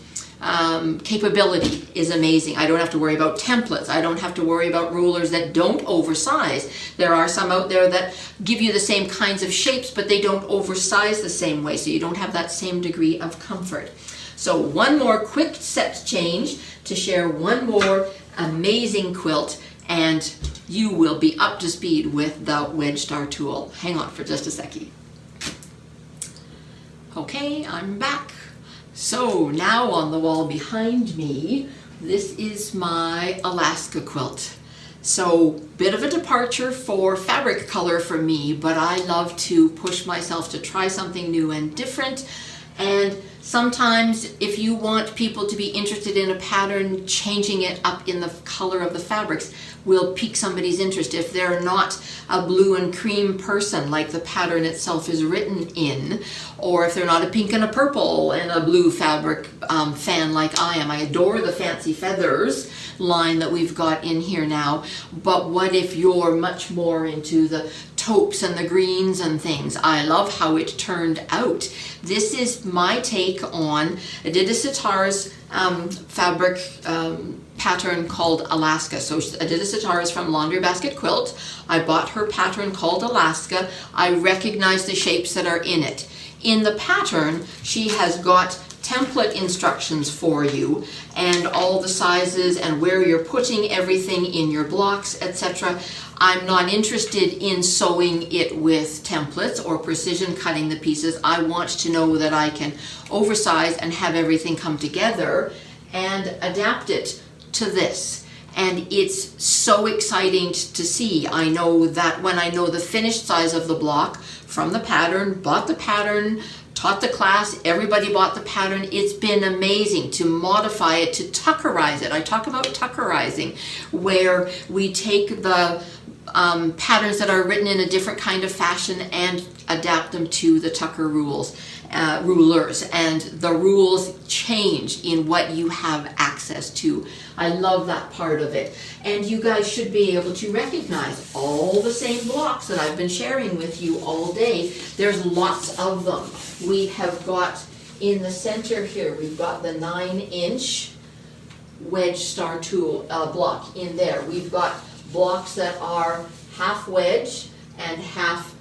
A: capability is amazing. I don't have to worry about templates. I don't have to worry about rulers that don't oversize. There are some out there that give you the same kinds of shapes, but they don't oversize the same way, so you don't have that same degree of comfort. So one more quick set change to share one more amazing quilt, and you will be up to speed with the wedge star tool. Hang on for just a second. Okay, I'm back. So now on the wall behind me, this is my Alaska quilt. So bit of a departure for fabric color for me, but I love to push myself to try something new and different. And sometimes if you want people to be interested in a pattern, changing it up in the color of the fabrics will pique somebody's interest. If they're not a blue and cream person like the pattern itself is written in, or if they're not a pink and a purple and a blue fabric fan like I am. I adore the Fancy Feathers line that we've got in here now, but what if you're much more into the taupes and the greens and things. I love how it turned out. This is my take on Adidas Sitar's fabric pattern called Alaska. So Adidas Sitar is from Laundry Basket Quilt. I bought her pattern called Alaska. I recognize the shapes that are in it. In the pattern, she has got template instructions for you and all the sizes and where you're putting everything in your blocks, etc. I'm not interested in sewing it with templates or precision cutting the pieces. I want to know that I can oversize and have everything come together and adapt it to this. And it's so exciting to see. I know that when I know the finished size of the block from the pattern, bought the pattern, taught the class, everybody bought the pattern. It's been amazing to modify it, to tuckerize it. I talk about tuckerizing, where we take the patterns that are written in a different kind of fashion and adapt them to the tucker rulers, and the rules change in what you have access to. I love that part of it. And you guys should be able to recognize all the same blocks that I've been sharing with you all day. There's lots of them. We have got in the center here, we've got the 9-inch wedge star tool block in there. We've got blocks that are half wedge and half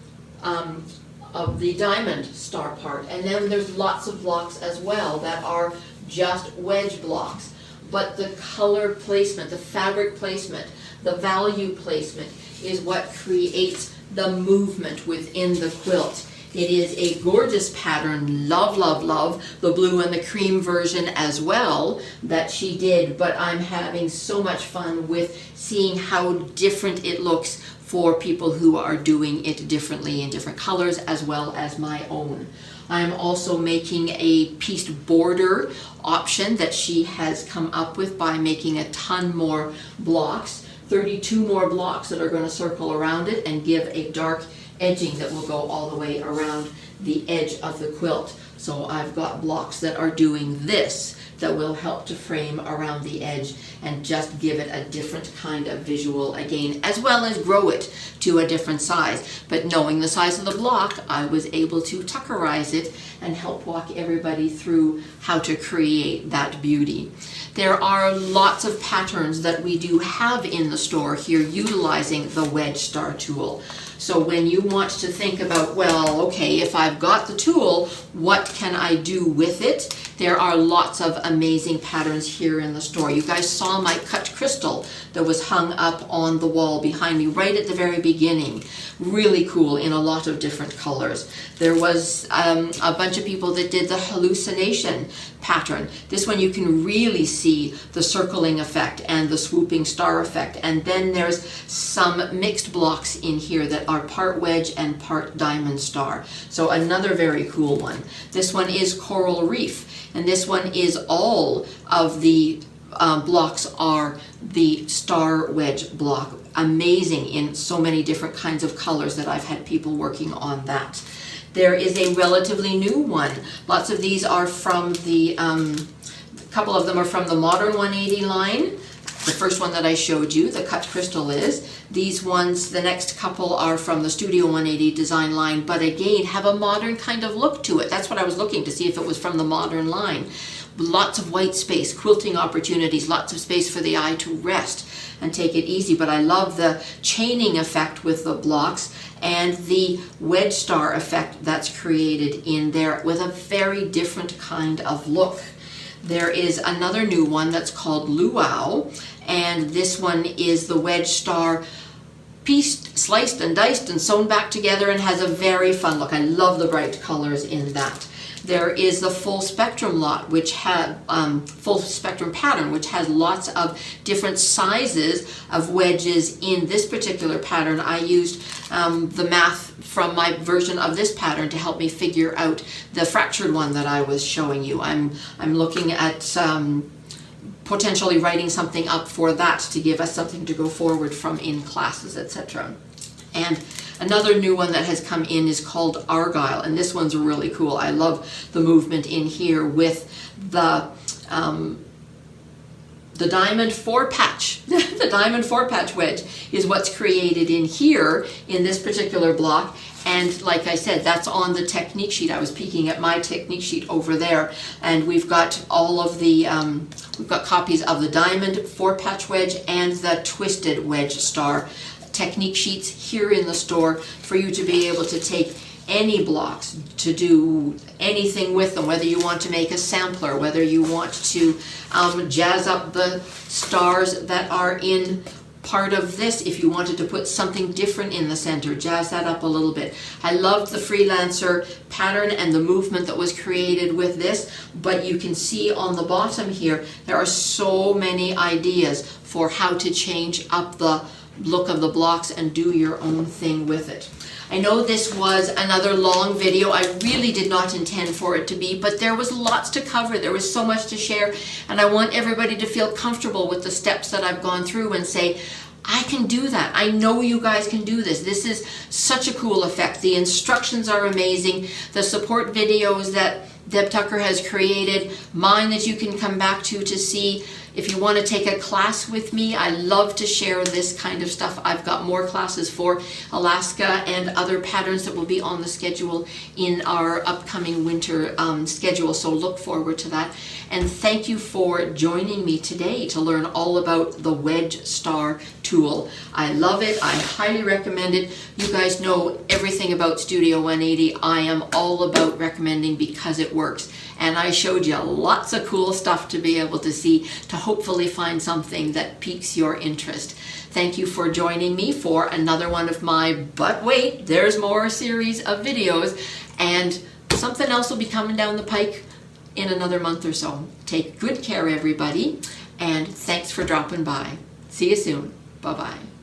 A: of the diamond star part. And then there's lots of blocks as well that are just wedge blocks. But the color placement, the fabric placement, the value placement is what creates the movement within the quilt. It is a gorgeous pattern. Love, love, love the blue and the cream version as well that she did, but I'm having so much fun with seeing how different it looks for people who are doing it differently in different colors, as well as my own. I'm also making a pieced border option that she has come up with by making a ton more blocks, 32 more blocks that are going to circle around it and give a dark edging that will go all the way around the edge of the quilt. So I've got blocks that are doing this that will help to frame around the edge and just give it a different kind of visual again, as well as grow it to a different size. But knowing the size of the block, I was able to tuckerize it and help walk everybody through how to create that beauty. There are lots of patterns that we do have in the store here utilizing the wedge star tool. So when you want to think about, well, okay, if I've got the tool, what can I do with it? There are lots of amazing patterns here in the store. You guys saw my cut crystal that was hung up on the wall behind me right at the very beginning. Really cool in a lot of different colors. There was a bunch of people that did the hallucination pattern. This one you can really see the circling effect and the swooping star effect. And then there's some mixed blocks in here that are part wedge and part diamond star. So another very cool one. This one is Coral Reef. And this one is all of the blocks are the star wedge block. Amazing in so many different kinds of colors that I've had people working on that. There is a relatively new one. Lots of these are from the, a couple of them are from the Modern 180 line. The first one that I showed you, the cut crystal is. These ones, the next couple are from the Studio 180 design line, but again, have a modern kind of look to it. That's what I was looking to see if it was from the modern line. Lots of white space, quilting opportunities, lots of space for the eye to rest and take it easy. But I love the chaining effect with the blocks and the wedge star effect that's created in there with a very different kind of look. There is another new one that's called Luau, and this one is the wedge star pieced, sliced and diced and sewn back together and has a very fun look. I love the bright colors in that. There is the full spectrum lot, which had full spectrum pattern, which has lots of different sizes of wedges in this particular pattern. I used the math from my version of this pattern to help me figure out the fractured one that I was showing you. I'm looking at potentially writing something up for that to give us something to go forward from in classes, etc. And another new one that has come in is called Argyle, and this one's really cool. I love the movement in here with the the diamond 4-patch, the diamond 4-patch wedge is what's created in here in this particular block. And like I said, that's on the technique sheet. I was peeking at my technique sheet over there, and we've got all of the, we've got copies of the diamond 4-patch wedge and the twisted wedge star technique sheets here in the store for you to be able to take any blocks to do anything with them, whether you want to make a sampler, whether you want to jazz up the stars that are in part of this, if you wanted to put something different in the center, jazz that up a little bit. I loved the Freelancer pattern and the movement that was created with this, but you can see on the bottom here, there are so many ideas for how to change up the look of the blocks and do your own thing with it. I know this was another long video. I really did not intend for it to be, but there was lots to cover. There was so much to share, and I want everybody to feel comfortable with the steps that I've gone through and say, I can do that. I know you guys can do this. This is such a cool effect. The instructions are amazing. The support videos that Deb Tucker has created, mine that you can come back to see if you want to take a class with me. I love to share this kind of stuff. I've got more classes for Alaska and other patterns that will be on the schedule in our upcoming winter schedule, so look forward to that. And thank you for joining me today to learn all about the Wedge Star tool. I love it. I highly recommend it. You guys know everything about Studio 180. I am all about recommending because it works. And I showed you lots of cool stuff to be able to see, to hopefully find something that piques your interest. Thank you for joining me for another one of my But Wait, There's More series of videos. And something else will be coming down the pike in another month or so. Take good care, everybody, and thanks for dropping by. See you soon. Bye-bye.